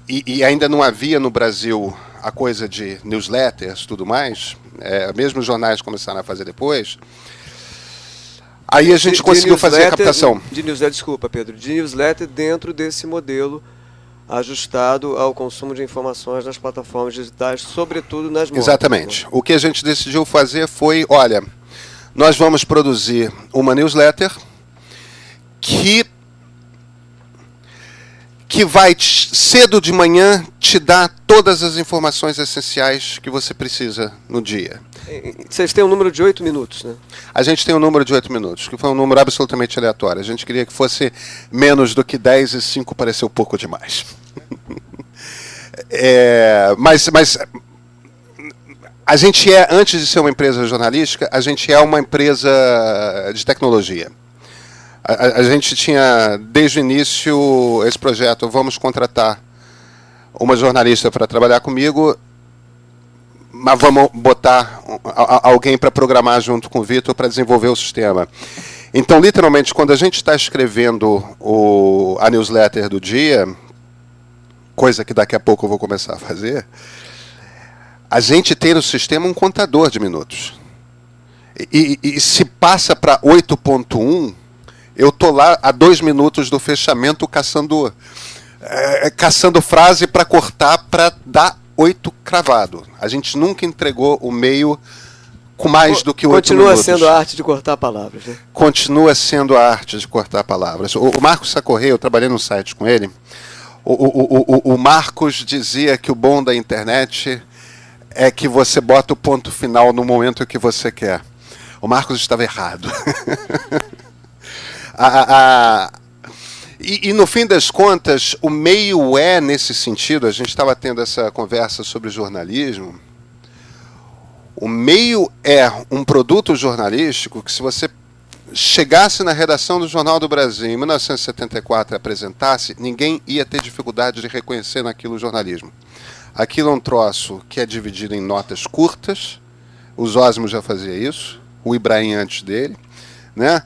C: e ainda não havia no Brasil a coisa de newsletters e tudo mais, mesmo os jornais começaram a fazer depois, aí a gente conseguiu fazer a captação.
B: Desculpa, Pedro, de newsletter dentro desse modelo ajustado ao consumo de informações nas plataformas digitais, sobretudo nas móveis.
C: Exatamente. O que a gente decidiu fazer foi, olha, nós vamos produzir uma newsletter que vai cedo de manhã te dar todas as informações essenciais que você precisa no dia.
B: Vocês têm um número de 8 minutos, né? A
C: gente tem um número de 8 minutos, que foi um número absolutamente aleatório. A gente queria que fosse menos do que 10 e 5 pareceu pouco demais. Mas a gente antes de ser uma empresa jornalística, a gente é uma empresa de tecnologia. A gente tinha, desde o início, esse projeto, vamos contratar uma jornalista para trabalhar comigo, mas vamos botar alguém para programar junto com o Vitor para desenvolver o sistema. Então, literalmente, quando a gente está escrevendo a newsletter do dia, coisa que daqui a pouco eu vou começar a fazer, a gente tem no sistema um contador de minutos. E se passa para 8.1, eu estou lá a 2 minutos do fechamento caçando frase para cortar para dar 8 cravado. A gente nunca entregou o meio com mais do que 8 minutos.
B: Continua sendo a arte de cortar palavras, né?
C: Continua sendo a arte de cortar palavras. O Marcos Sacorrei, eu trabalhei no site com ele, o Marcos dizia que o bom da internet é que você bota o ponto final no momento que você quer. O Marcos estava errado. E no fim das contas, o meio nesse sentido, a gente estava tendo essa conversa sobre jornalismo, o meio é um produto jornalístico que, se você chegasse na redação do Jornal do Brasil em 1974 e apresentasse, ninguém ia ter dificuldade de reconhecer naquilo o jornalismo. Aquilo é um troço que é dividido em notas curtas, o Zósimo já fazia isso, o Ibrahim antes dele, né?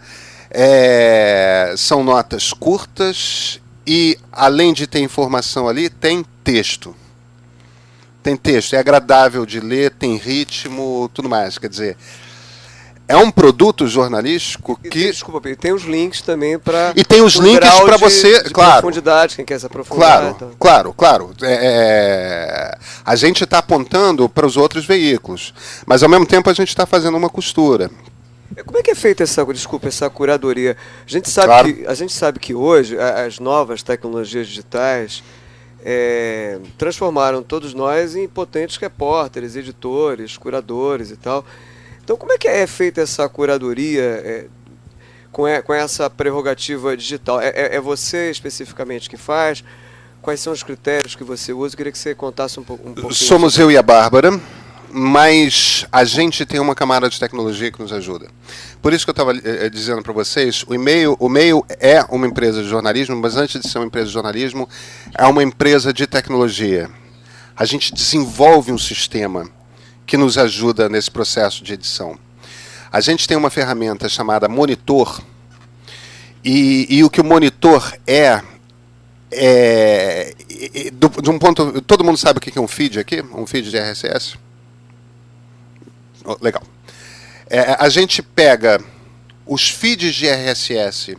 C: São notas curtas e, além de ter informação ali, tem texto. Tem texto, é agradável de ler, tem ritmo, tudo mais. Quer dizer, é um produto jornalístico que...
B: Desculpa, Pedro, tem os links também para...
C: E tem os links para você...
B: de
C: claro,
B: profundidade, quem quer se aprofundar.
C: Claro. A gente está apontando para os outros veículos, mas, ao mesmo tempo, a gente está fazendo uma costura.
B: Como é que é feita essa curadoria? A gente sabe que hoje as novas tecnologias digitais transformaram todos nós em potentes repórteres, editores, curadores e tal. Então, como é que é feita essa curadoria com essa prerrogativa digital? É você especificamente que faz? Quais são os critérios que você usa? Eu queria que você contasse um pouquinho.
C: Somos eu e a Bárbara, mas a gente tem uma camada de tecnologia que nos ajuda. Por isso que eu estava dizendo para vocês, o e-mail é uma empresa de jornalismo, mas antes de ser uma empresa de jornalismo, é uma empresa de tecnologia. A gente desenvolve um sistema que nos ajuda nesse processo de edição. A gente tem uma ferramenta chamada Monitor, e o que o Monitor de um ponto... Todo mundo sabe o que é um feed aqui? Um feed de RSS? Oh, legal. A gente pega os feeds de RSS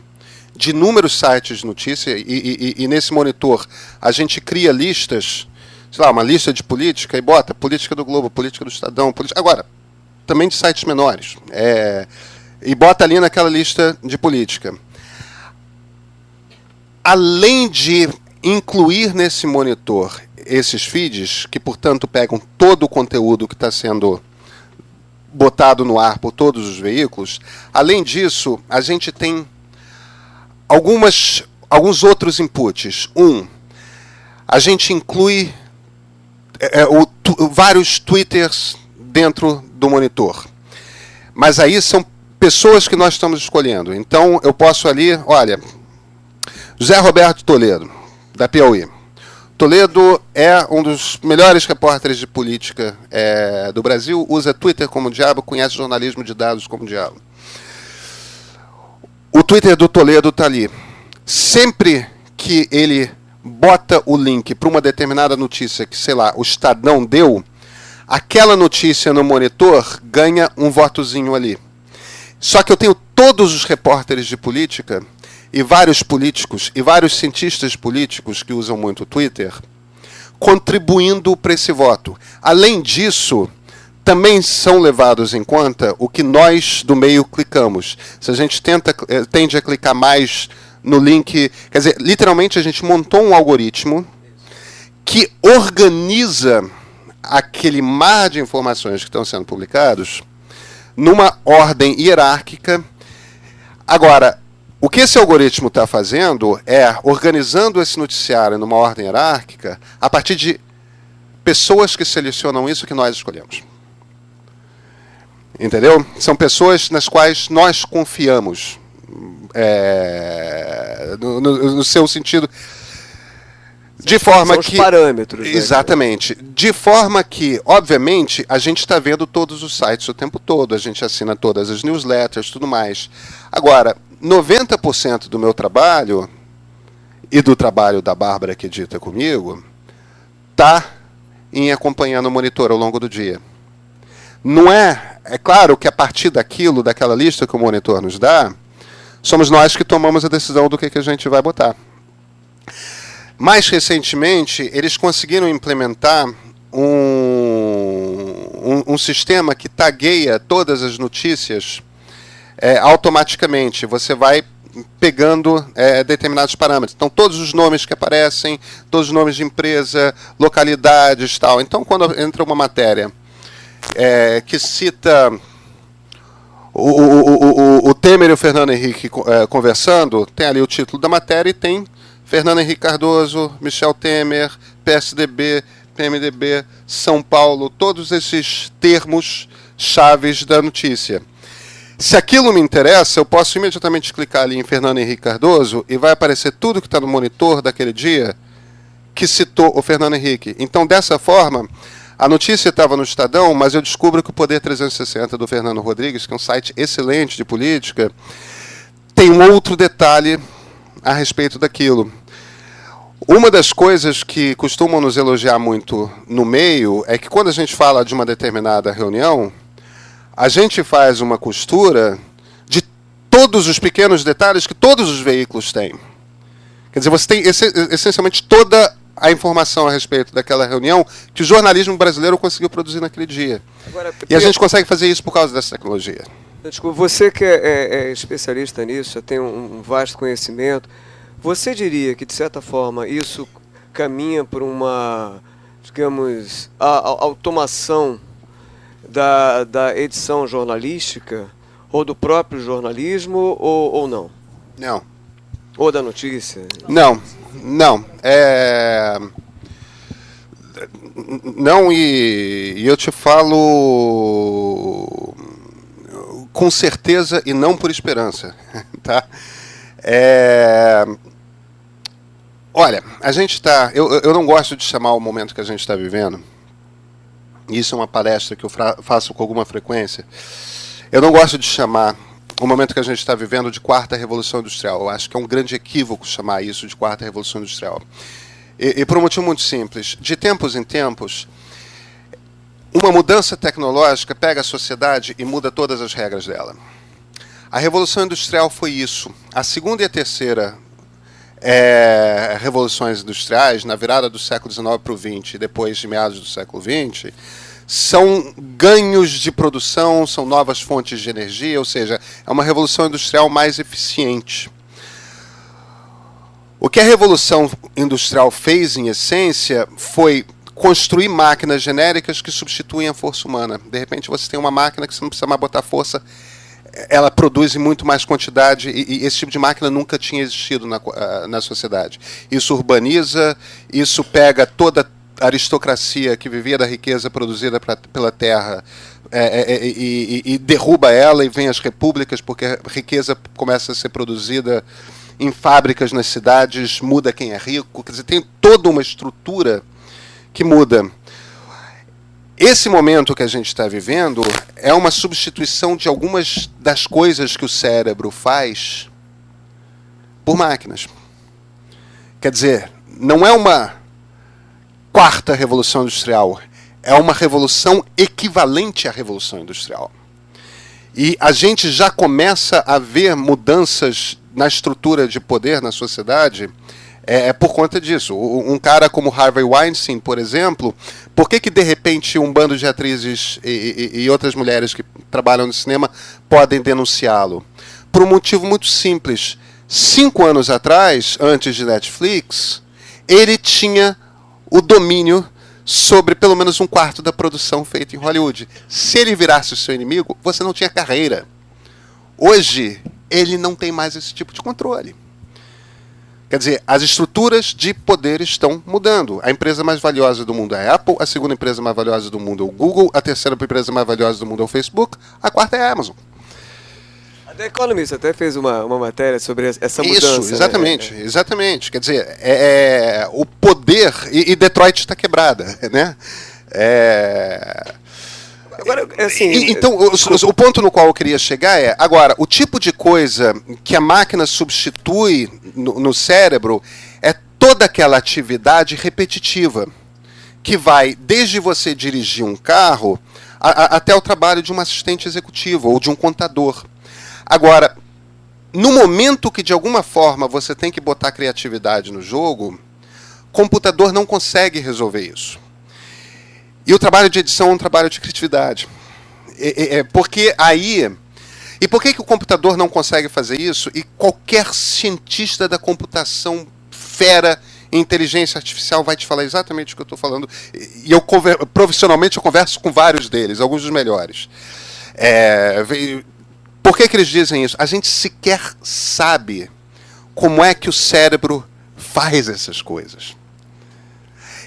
C: de inúmeros sites de notícia e nesse Monitor a gente cria listas, sei lá, uma lista de política e bota política do Globo, política do Estadão, agora, também de sites menores. E bota ali naquela lista de política. Além de incluir nesse Monitor esses feeds, que, portanto, pegam todo o conteúdo que está sendo botado no ar por todos os veículos, além disso, a gente tem alguns outros inputs. A gente inclui vários twitters dentro do Monitor. Mas aí são pessoas que nós estamos escolhendo. Então, eu posso ali, olha, José Roberto Toledo, da Piauí. Toledo é um dos melhores repórteres de política do Brasil, usa Twitter como diabo, conhece jornalismo de dados como diabo. O Twitter do Toledo está ali. Sempre que ele bota o link para uma determinada notícia que, sei lá, o Estadão deu, aquela notícia no Monitor ganha um votozinho ali. Só que eu tenho todos os repórteres de política e vários políticos e vários cientistas políticos que usam muito o Twitter contribuindo para esse voto. Além disso, também são levados em conta o que nós do meio clicamos. Se a gente tende a clicar mais no link... Quer dizer, literalmente a gente montou um algoritmo que organiza aquele mar de informações que estão sendo publicados numa ordem hierárquica. Agora, o que esse algoritmo está fazendo é organizando esse noticiário numa ordem hierárquica a partir de pessoas que selecionam isso que nós escolhemos. Entendeu? São pessoas nas quais nós confiamos. No seu sentido. De forma
B: são
C: que.
B: Os parâmetros.
C: Exatamente. Né? De forma que, obviamente, a gente está vendo todos os sites o tempo todo, a gente assina todas as newsletters, tudo mais. Agora, 90% do meu trabalho e do trabalho da Bárbara que edita comigo está em acompanhar no Monitor ao longo do dia. Não é claro que a partir daquela lista que o Monitor nos dá, somos nós que tomamos a decisão do que a gente vai botar. Mais recentemente, eles conseguiram implementar um sistema que tagueia todas as notícias automaticamente. Você vai pegando determinados parâmetros. Então, todos os nomes que aparecem, todos os nomes de empresa, localidades, tal. Então, quando entra uma matéria que cita o Temer e o Fernando Henrique conversando, tem ali o título da matéria e tem Fernando Henrique Cardoso, Michel Temer, PSDB, PMDB, São Paulo, todos esses termos chaves da notícia. Se aquilo me interessa, eu posso imediatamente clicar ali em Fernando Henrique Cardoso e vai aparecer tudo que está no Monitor daquele dia que citou o Fernando Henrique. Então, dessa forma, a notícia estava no Estadão, mas eu descubro que o Poder 360 do Fernando Rodrigues, que é um site excelente de política, tem um outro detalhe a respeito daquilo. Uma das coisas que costumam nos elogiar muito no meio é que quando a gente fala de uma determinada reunião, a gente faz uma costura de todos os pequenos detalhes que todos os veículos têm. Quer dizer, você tem essencialmente toda a informação a respeito daquela reunião que o jornalismo brasileiro conseguiu produzir naquele dia. Agora, e a gente consegue fazer isso por causa dessa tecnologia.
B: Desculpa, você que é especialista nisso, já tem um vasto conhecimento, você diria que, de certa forma, isso caminha por uma, digamos, automação da edição jornalística, ou do próprio jornalismo, ou não?
C: Não.
B: Ou da notícia?
C: Não. Não. Não, e eu te falo com certeza e não por esperança. Tá? Olha, a gente está... Eu não gosto de chamar o momento que a gente está vivendo. Isso é uma palestra que eu faço com alguma frequência. Eu não gosto de chamar o momento que a gente está vivendo de quarta revolução industrial. Eu acho que é um grande equívoco chamar isso de quarta revolução industrial. E por um motivo muito simples. De tempos em tempos, uma mudança tecnológica pega a sociedade e muda todas as regras dela. A revolução industrial foi isso. A segunda e a terceira revoluções industriais, na virada do século XIX para o XX e depois de meados do século XX, são ganhos de produção, são novas fontes de energia, ou seja, é uma revolução industrial mais eficiente. O que a revolução industrial fez, em essência, foi construir máquinas genéricas que substituem a força humana. De repente você tem uma máquina que você não precisa mais botar força, ela produz em muito mais quantidade, e esse tipo de máquina nunca tinha existido na sociedade. Isso urbaniza, isso pega toda aristocracia que vivia da riqueza produzida pela terra e derruba ela, e vem as repúblicas, porque a riqueza começa a ser produzida em fábricas nas cidades, muda quem é rico, quer dizer, tem toda uma estrutura que muda. Esse momento que a gente está vivendo é uma substituição de algumas das coisas que o cérebro faz por máquinas. Quer dizer, não é uma quarta revolução industrial, é uma revolução equivalente à revolução industrial. E a gente já começa a ver mudanças na estrutura de poder na sociedade por conta disso. Um cara como Harvey Weinstein, por exemplo, por que de repente um bando de atrizes e outras mulheres que trabalham no cinema podem denunciá-lo? Por um motivo muito simples. 5 anos atrás, antes de Netflix, ele tinha o domínio sobre pelo menos 1/4 da produção feita em Hollywood. Se ele virasse o seu inimigo, você não tinha carreira. Hoje, ele não tem mais esse tipo de controle. Quer dizer, as estruturas de poder estão mudando. A empresa mais valiosa do mundo é a Apple, a segunda empresa mais valiosa do mundo é o Google, a terceira empresa mais valiosa do mundo é o Facebook, a quarta é a Amazon.
B: A The Economist até fez uma matéria sobre essa mudança.
C: Isso, exatamente, né? Exatamente. Quer dizer, o poder... E Detroit está quebrada, né?
B: Agora, assim...
C: Então, o ponto no qual eu queria chegar é... Agora, o tipo de coisa que a máquina substitui no cérebro é toda aquela atividade repetitiva, que vai desde você dirigir um carro até o trabalho de um assistente executivo ou de um contador. Agora, no momento que de alguma forma você tem que botar criatividade no jogo, computador não consegue resolver isso. E o trabalho de edição é um trabalho de criatividade. Porque aí... E por que o computador não consegue fazer isso? E qualquer cientista da computação fera em inteligência artificial vai te falar exatamente o que eu estou falando. E profissionalmente eu converso com vários deles, alguns dos melhores. Por que eles dizem isso? A gente sequer sabe como é que o cérebro faz essas coisas.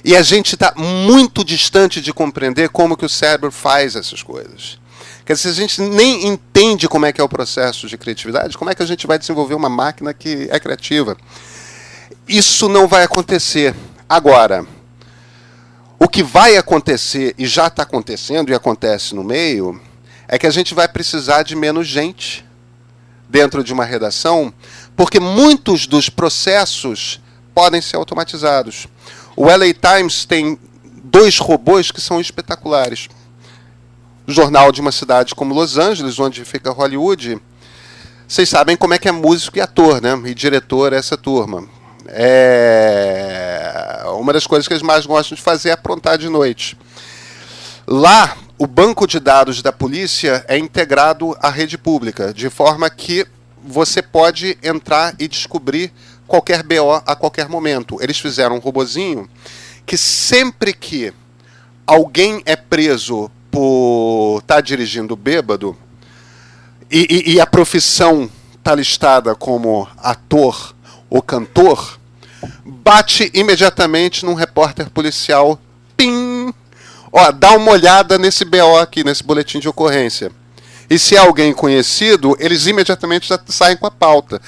C: E a gente está muito distante de compreender como que o cérebro faz essas coisas. Quer dizer, se a gente nem entende como é que é o processo de criatividade, como é que a gente vai desenvolver uma máquina que é criativa? Isso não vai acontecer. Agora, o que vai acontecer, e já está acontecendo e acontece no meio, é que a gente vai precisar de menos gente dentro de uma redação, porque muitos dos processos podem ser automatizados. O LA Times tem 2 robôs que são espetaculares. O jornal de uma cidade como Los Angeles, onde fica Hollywood, vocês sabem como é que é músico e ator, né? E diretor essa turma. Uma das coisas que eles mais gostam de fazer é aprontar de noite. Lá, o banco de dados da polícia é integrado à rede pública, de forma que você pode entrar e descobrir qualquer BO a qualquer momento. Eles fizeram um robozinho que sempre que alguém é preso por estar dirigindo bêbado e a profissão está listada como ator ou cantor, bate imediatamente num repórter policial. Pim! Ó, dá uma olhada nesse BO aqui, nesse boletim de ocorrência. E se é alguém conhecido, eles imediatamente já saem com a pauta.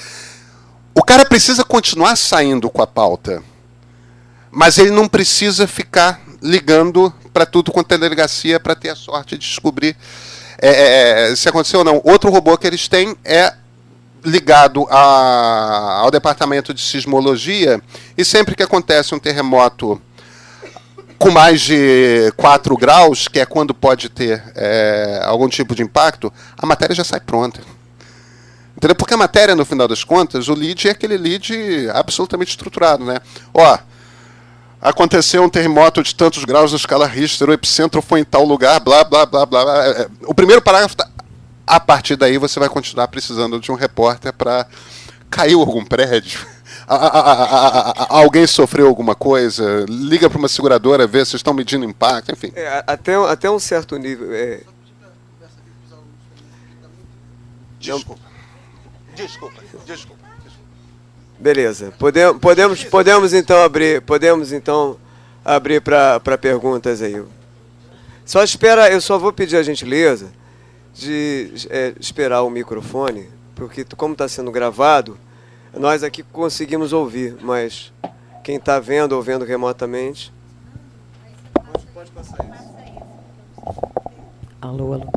C: O cara precisa continuar saindo com a pauta, mas ele não precisa ficar ligando para tudo quanto é delegacia para ter a sorte de descobrir se aconteceu ou não. Outro robô que eles têm é ligado ao departamento de sismologia, e sempre que acontece um terremoto com mais de 4 graus, que é quando pode ter algum tipo de impacto, a matéria já sai pronta. Entendeu? Porque a matéria, no final das contas, o lead é aquele lead absolutamente estruturado, né? Ó, aconteceu um terremoto de tantos graus na escala Richter, o epicentro foi em tal lugar, blá, blá, blá, blá. O primeiro parágrafo tá... A partir daí você vai continuar precisando de um repórter para... Caiu algum prédio? Alguém sofreu alguma coisa? Liga para uma seguradora, vê se estão medindo impacto, enfim.
B: Até um certo nível...
C: Desculpa.
B: Beleza. Podemos então abrir para perguntas aí. Eu só vou pedir a gentileza de esperar o microfone, porque como está sendo gravado, nós aqui conseguimos ouvir, mas quem está vendo ou vendo remotamente... Pode passar isso.
A: Alô, alô.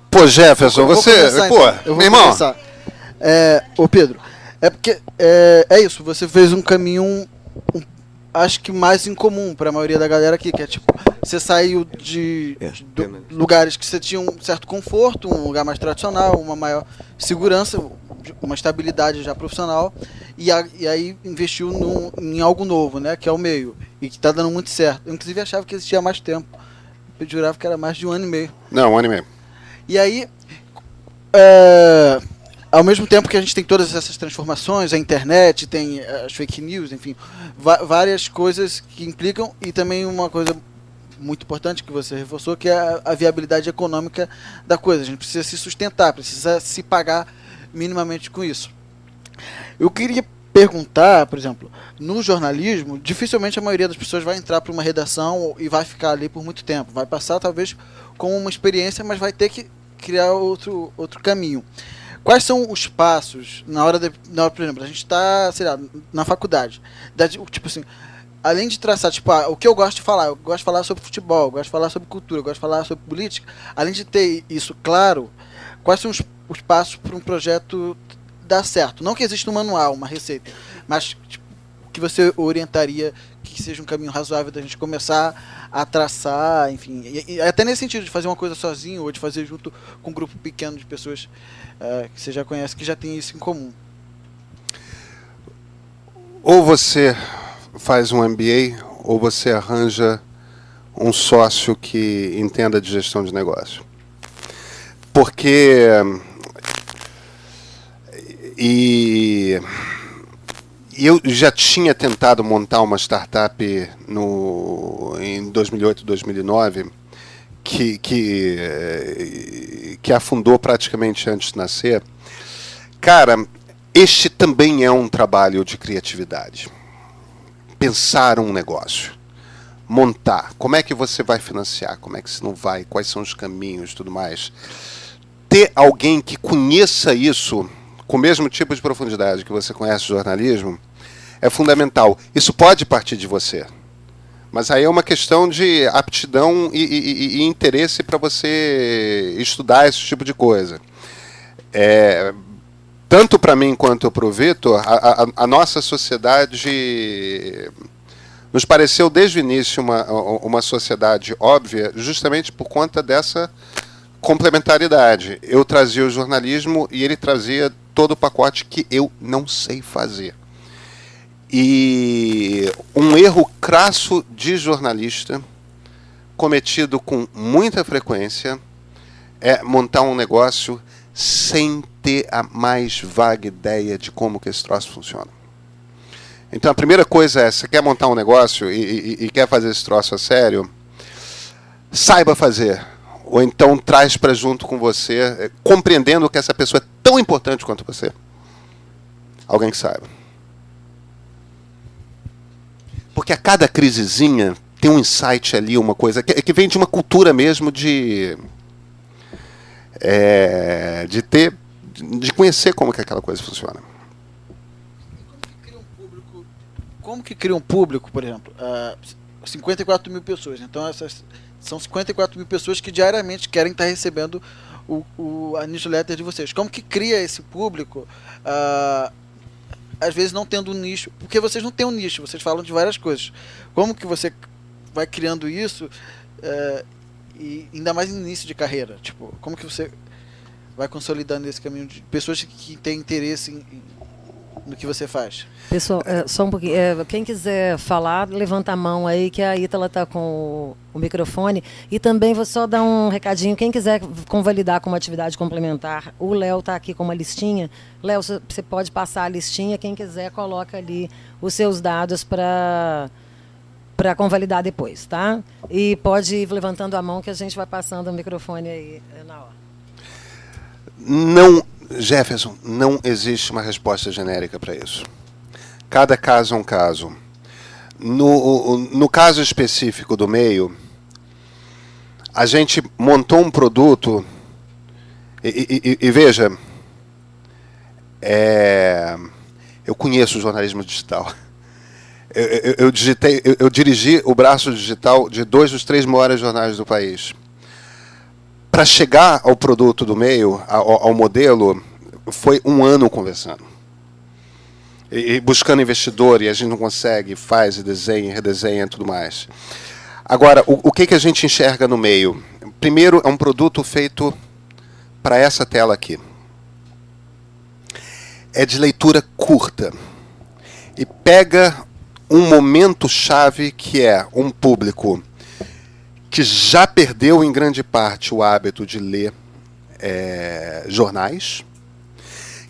C: Pô, Jefferson, você... Pô,
E: eu vou
C: meu irmão...
E: começar. Ô, Pedro, é porque é isso, você fez um caminho, acho que mais incomum para a maioria da galera aqui, que é tipo, você saiu de lugares que você tinha um certo conforto, um lugar mais tradicional, uma maior segurança, uma estabilidade já profissional, e aí investiu em algo novo, né, que é o meio, e que está dando muito certo. Eu, inclusive, achava que existia mais tempo. Eu jurava que era mais de 1 ano e meio.
C: Não, 1 ano e meio.
E: E aí, ao mesmo tempo que a gente tem todas essas transformações, a internet, tem as fake news, enfim, várias coisas que implicam, e também uma coisa muito importante que você reforçou, que é a viabilidade econômica da coisa. A gente precisa se sustentar, precisa se pagar minimamente com isso. Eu queria perguntar, por exemplo, no jornalismo, dificilmente a maioria das pessoas vai entrar para uma redação e vai ficar ali por muito tempo. Vai passar, talvez, com uma experiência, mas vai ter que criar outro caminho. Quais são os passos na hora, por exemplo, a gente está, sei lá, na faculdade, tipo assim, além de traçar, tipo, o que eu gosto de falar? Eu gosto de falar sobre futebol, eu gosto de falar sobre cultura, eu gosto de falar sobre política. Além de ter isso claro, quais são os passos para um projeto dar certo? Não que exista um manual, uma receita, mas tipo, que você orientaria que seja um caminho razoável da gente começar a traçar, enfim, e até nesse sentido de fazer uma coisa sozinho ou de fazer junto com um grupo pequeno de pessoas que você já conhece, que já tem isso em comum.
C: Ou você faz um MBA, ou você arranja um sócio que entenda de gestão de negócio. Porque... E eu já tinha tentado montar uma startup em 2008, 2009, que afundou praticamente antes de nascer. Cara, este também é um trabalho de criatividade. Pensar um negócio, montar, como é que você vai financiar, como é que você não vai, quais são os caminhos, tudo mais. Ter alguém que conheça isso com o mesmo tipo de profundidade que você conhece o jornalismo, é fundamental. Isso pode partir de você, mas aí é uma questão de aptidão e interesse para você estudar esse tipo de coisa. Tanto para mim quanto para o Vitor, a nossa sociedade nos pareceu desde o início uma sociedade óbvia, justamente por conta dessa complementaridade. Eu trazia o jornalismo e ele trazia todo o pacote que eu não sei fazer. E um erro crasso de jornalista, cometido com muita frequência, é montar um negócio sem ter a mais vaga ideia de como que esse troço funciona. Então a primeira coisa é, você quer montar um negócio e quer fazer esse troço a sério, saiba fazer ou então traz para junto com você, compreendendo que essa pessoa é tão importante quanto você? Alguém que saiba. Porque a cada crisezinha tem um insight ali, uma coisa que vem de uma cultura mesmo de conhecer como que aquela coisa funciona.
E: Como que cria um público, por exemplo, 54 mil pessoas, então essas são 54 mil pessoas que diariamente querem estar recebendo a newsletter de vocês. Como que cria esse público, às vezes não tendo um nicho, porque vocês não têm um nicho, vocês falam de várias coisas. Como que você vai criando isso, e ainda mais no início de carreira? Tipo, como que você vai consolidando esse caminho de pessoas que têm interesse no que você faz?
A: Pessoal, só um pouquinho. Quem quiser falar, levanta a mão aí, que a Ítala está com o microfone. E também vou só dar um recadinho. Quem quiser convalidar com uma atividade complementar, o Léo está aqui com uma listinha. Léo, você pode passar a listinha. Quem quiser, coloca ali os seus dados para convalidar depois, tá? E pode ir levantando a mão que a gente vai passando o microfone aí na hora.
C: Não, Jefferson, não existe uma resposta genérica para isso. Cada caso é um caso. No caso específico do meio, a gente montou um produto e veja, eu conheço o jornalismo digital. Eu dirigi o braço digital de 2 dos 3 maiores jornais do país. Para chegar ao produto do meio, ao modelo, foi 1 ano conversando. E buscando investidor, e a gente não consegue, faz, e desenha, redesenha e tudo mais. Agora, o que a gente enxerga no meio? Primeiro, é um produto feito para essa tela aqui. É de leitura curta. E pega um momento-chave que é um público que já perdeu, em grande parte, o hábito de ler jornais,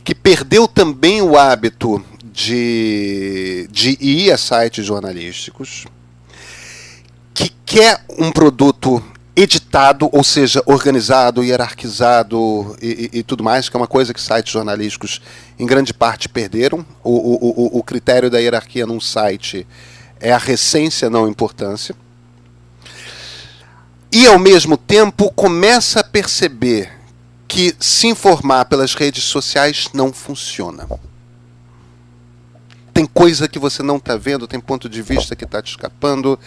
C: que perdeu também o hábito de ir a sites jornalísticos, que quer um produto editado, ou seja, organizado, hierarquizado e tudo mais, que é uma coisa que sites jornalísticos, em grande parte, perderam. O critério da hierarquia num site é a recência, não a importância. E, ao mesmo tempo, começa a perceber que se informar pelas redes sociais não funciona. Tem coisa que você não está vendo, tem ponto de vista que está te escapando,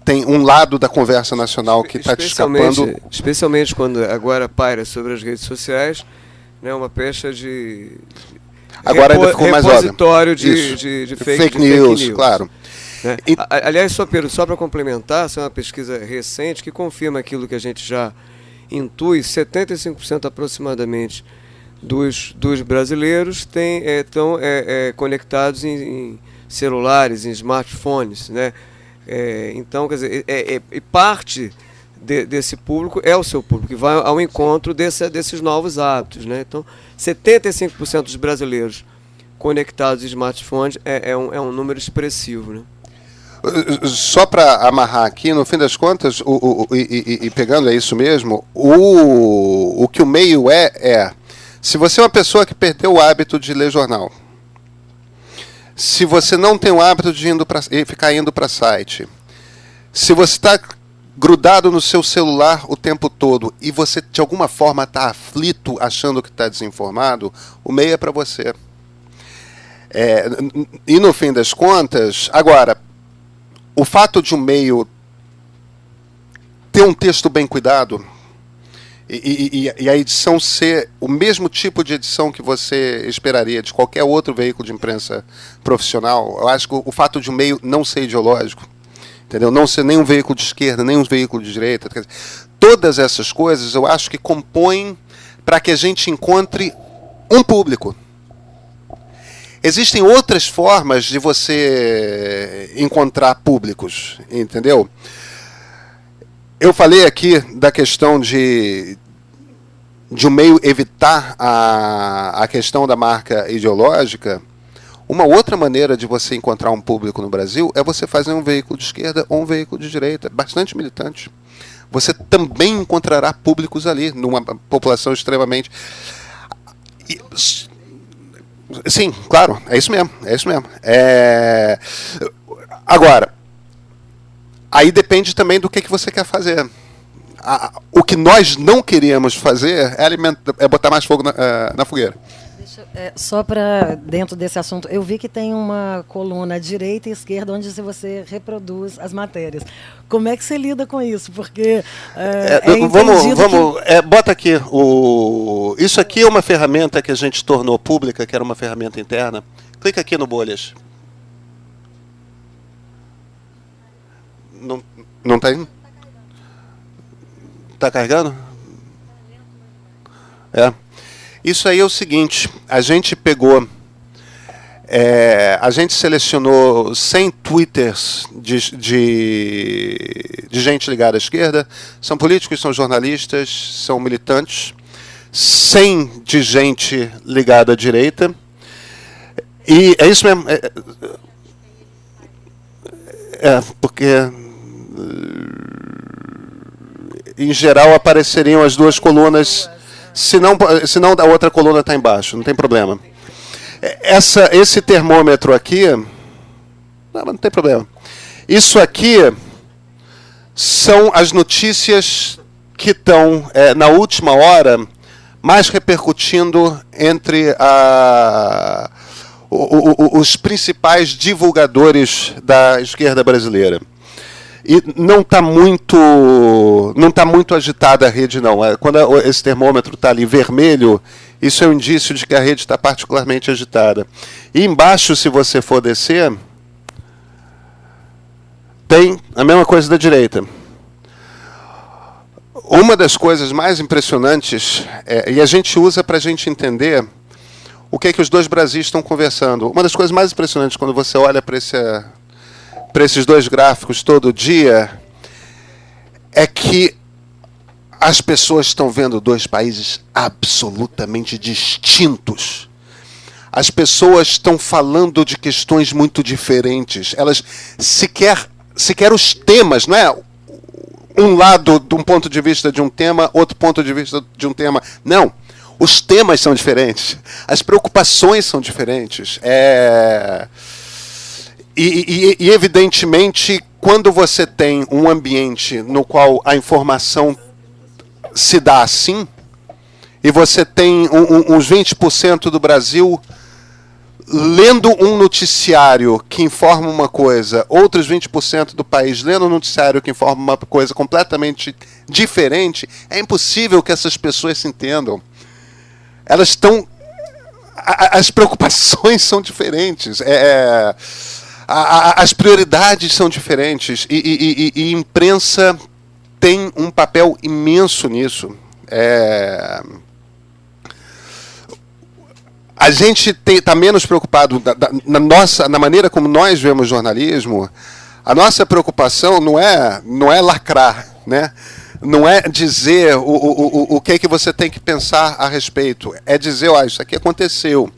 C: tem um lado da conversa nacional que está te escapando.
B: Especialmente quando agora paira sobre as redes sociais, né, uma pecha de
C: agora ainda ficou mais óbvio.
B: Repositório de fake news,
C: claro.
B: Né? Aliás, só para complementar, essa é uma pesquisa recente que confirma aquilo que a gente já intui: 75% aproximadamente dos brasileiros estão conectados em celulares, em smartphones, né? Então, quer dizer, parte desse público é o seu público, que vai ao encontro desses novos hábitos, né? Então, 75% dos brasileiros conectados em smartphones é um número expressivo, né?
C: Só para amarrar aqui, no fim das contas, e pegando é isso mesmo, o que o meio se você é uma pessoa que perdeu o hábito de ler jornal, se você não tem o hábito de ficar indo para site, se você está grudado no seu celular o tempo todo e você de alguma forma está aflito achando que está desinformado, o meio é para você. E no fim das contas, agora, o fato de um meio ter um texto bem cuidado e a edição ser o mesmo tipo de edição que você esperaria de qualquer outro veículo de imprensa profissional, eu acho que o fato de um meio não ser ideológico, entendeu? Não ser nem um veículo de esquerda, nem um veículo de direita, todas essas coisas eu acho que compõem para que a gente encontre um público. Existem outras formas de você encontrar públicos, entendeu? Eu falei aqui da questão de um meio evitar a questão da marca ideológica. Uma outra maneira de você encontrar um público no Brasil é você fazer um veículo de esquerda ou um veículo de direita, bastante militante. Você também encontrará públicos ali, numa população extremamente... Sim, claro, é isso mesmo, é isso mesmo. Agora, aí depende também do que você quer fazer. O que nós não queríamos fazer é botar mais fogo na fogueira.
A: Só para dentro desse assunto, eu vi que tem uma coluna direita e esquerda onde você reproduz as matérias. Como é que você lida com isso? Porque
C: bota aqui. Isso aqui é uma ferramenta que a gente tornou pública, que era uma ferramenta interna. Clica aqui no Bolhas. Não está indo? Está carregando? Isso aí é o seguinte, a gente pegou, a gente selecionou 100 twitters de gente ligada à esquerda, são políticos, são jornalistas, são militantes, 100 de gente ligada à direita, e é isso mesmo, porque em geral apareceriam as duas colunas. Se não a outra coluna está embaixo, não tem problema. Esse termômetro aqui... Não tem problema. Isso aqui são as notícias que estão, na última hora, mais repercutindo entre os principais divulgadores da esquerda brasileira. E não está muito agitada a rede, não. Quando esse termômetro está ali vermelho, isso é um indício de que a rede está particularmente agitada. E embaixo, se você for descer, tem a mesma coisa da direita. Uma das coisas mais impressionantes, e a gente usa para a gente entender o que os dois Brasis estão conversando. Uma das coisas mais impressionantes quando você olha para esses dois gráficos todo dia, é que as pessoas estão vendo dois países absolutamente distintos. As pessoas estão falando de questões muito diferentes. Elas sequer os temas, não é um lado de um ponto de vista de um tema, outro ponto de vista de um tema. Não. Os temas são diferentes. As preocupações são diferentes. E, evidentemente, quando você tem um ambiente no qual a informação se dá assim, e você tem uns 20% do Brasil lendo um noticiário que informa uma coisa, outros 20% do país lendo um noticiário que informa uma coisa completamente diferente, é impossível que essas pessoas se entendam. Elas estão... As preocupações são diferentes. As prioridades são diferentes e imprensa tem um papel imenso nisso. A gente está menos preocupado na maneira como nós vemos jornalismo. A nossa preocupação não é lacrar, né? Não é dizer o que você tem que pensar a respeito. É dizer, isso aqui aconteceu.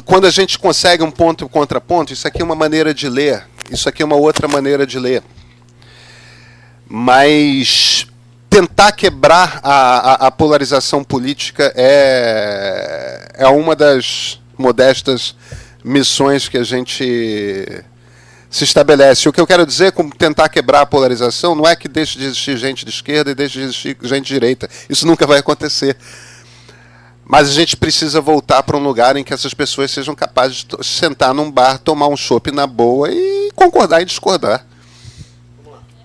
C: Quando a gente consegue um ponto e um contraponto, isso aqui é uma maneira de ler, isso aqui é uma outra maneira de ler. Mas tentar quebrar a polarização política é uma das modestas missões que a gente se estabelece. O que eu quero dizer com tentar quebrar a polarização não é que deixe de existir gente de esquerda e deixe de existir gente de direita. Isso nunca vai acontecer. Mas a gente precisa voltar para um lugar em que essas pessoas sejam capazes de sentar num bar, tomar um chopp na boa e concordar e discordar.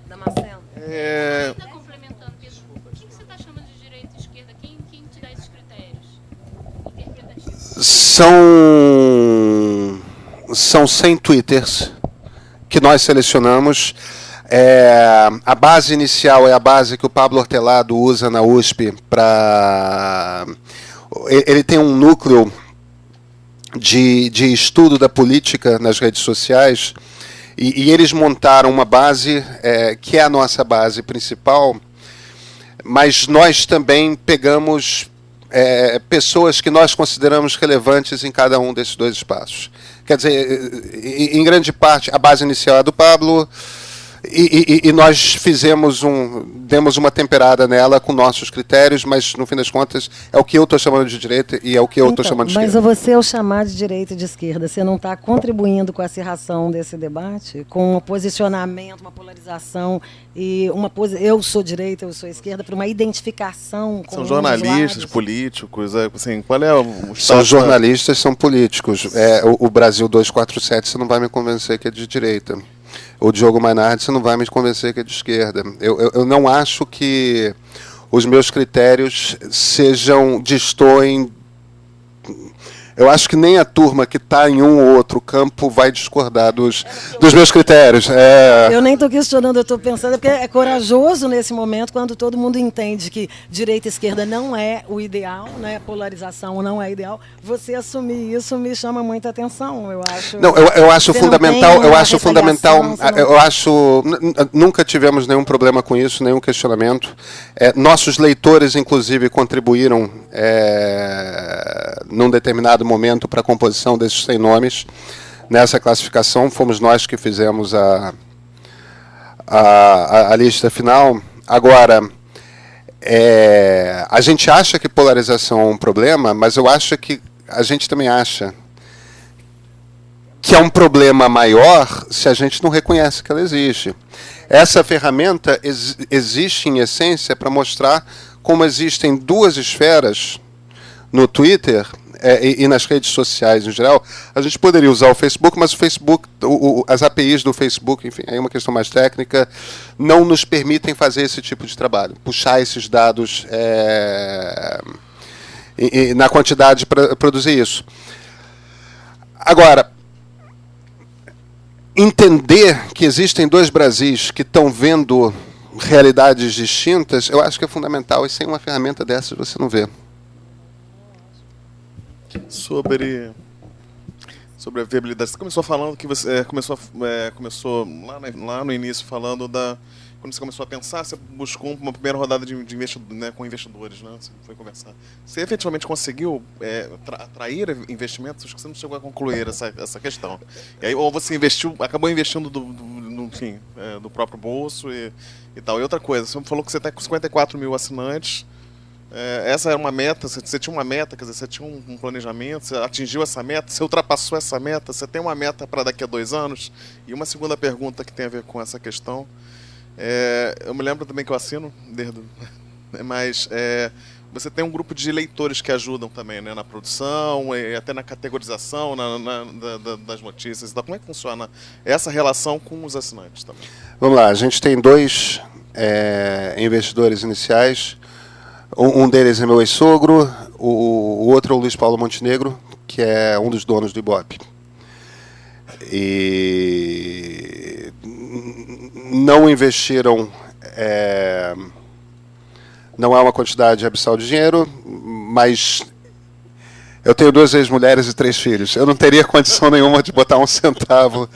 A: Damasceno.
D: Ainda complementando, Pedro, o que você está chamando de direita e esquerda? Quem te dá esses critérios interpretativos?
C: São 100 twitters que nós selecionamos. A base inicial é a base que o Pablo Hortelado usa na USP para... Ele tem um núcleo de estudo da política nas redes sociais e eles montaram uma base que é a nossa base principal, mas nós também pegamos pessoas que nós consideramos relevantes em cada um desses dois espaços. Quer dizer, em grande parte, a base inicial é do Pablo, e nós demos uma temperada nela com nossos critérios, mas, no fim das contas, é o que eu estou chamando de direita e é o que eu estou chamando de
A: mas
C: esquerda.
A: você, ao chamar de direita e de esquerda, você não está contribuindo com a acirração desse debate? Com um posicionamento, uma polarização, e eu sou direita, eu sou esquerda, para uma identificação com
F: São jornalistas, políticos, assim, qual é o
C: São jornalistas, são políticos. O Brasil 247, você não vai me convencer que é de direita. O Diogo Mainardi, você não vai me convencer que é de esquerda. Eu não acho que os meus critérios destoem. Eu acho que nem a turma que está em um ou outro campo vai discordar dos meus critérios.
A: Eu nem estou questionando, eu estou pensando, porque é corajoso nesse momento, quando todo mundo entende que direita e esquerda não é o ideal, né? Polarização não é ideal. Você assumir isso me chama muita atenção, eu acho.
C: Não, eu acho
A: você
C: fundamental,
A: não
C: eu
A: tem
C: acho
A: uma
C: fundamental,
A: retaliação,
C: eu acho, nunca tivemos nenhum problema com isso, nenhum questionamento. Nossos leitores, inclusive, contribuíram num determinado momento para a composição desses 100 nomes. Nessa classificação, fomos nós que fizemos a lista final. Agora, a gente acha que polarização é um problema, mas eu acho que a gente também acha que é um problema maior se a gente não reconhece que ela existe. Essa ferramenta existe, em essência, para mostrar como existem duas esferas no Twitter e nas redes sociais em geral. A gente poderia usar o Facebook, mas o Facebook, as APIs do Facebook, enfim, é uma questão mais técnica, não nos permitem fazer esse tipo de trabalho, puxar esses dados na quantidade para produzir isso. Agora, entender que existem dois Brasis que estão vendo realidades distintas, eu acho que é fundamental, e sem uma ferramenta dessas você não vê.
F: Sobre a viabilidade. Você começou falando que você começou lá no início falando quando você começou a pensar, você buscou uma primeira rodada de né, com investidores, né? Você foi conversar. Você efetivamente conseguiu atrair investimentos? Acho que você não chegou a concluir essa questão. E aí, ou você acabou investindo do próprio bolso e tal. E outra coisa, você falou que você está com 54 mil assinantes. Essa era uma meta, você tinha uma meta, quer dizer, você tinha um planejamento, você atingiu essa meta, você ultrapassou essa meta, você tem uma meta para daqui a 2 anos? E uma segunda pergunta que tem a ver com essa questão, eu me lembro também que eu assino, mas você tem um grupo de leitores que ajudam também, né, na produção, e até na categorização das notícias. Então, como é que funciona essa relação com os assinantes também?
C: Vamos lá, a gente tem 2 investidores iniciais. Um deles é meu ex-sogro, o outro é o Luiz Paulo Montenegro, que é um dos donos do Ibope. E não investiram, não é uma quantidade abissal de dinheiro, mas eu tenho 2 ex-mulheres e 3 filhos. Eu não teria condição nenhuma de botar um centavo,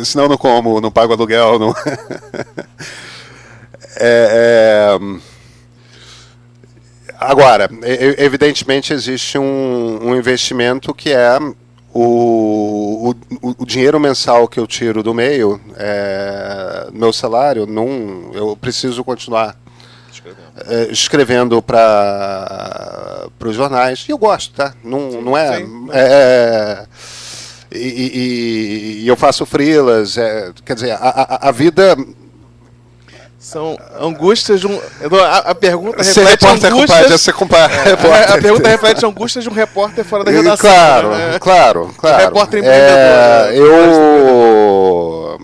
C: senão não como, não pago aluguel, não... Agora, evidentemente existe um investimento que é o dinheiro mensal que eu tiro do meio, meu salário, eu preciso continuar escrevendo para os jornais, e eu gosto, tá? Não é... E eu faço freelas, quer dizer, a vida...
F: São angústias de um... A pergunta
C: Ser
F: reflete
C: repórter
F: angústias...
C: é ser repórter.
F: A pergunta reflete angústias de um repórter fora da redação.
C: Claro,
F: né?
C: claro.
F: Um repórter empreendedor.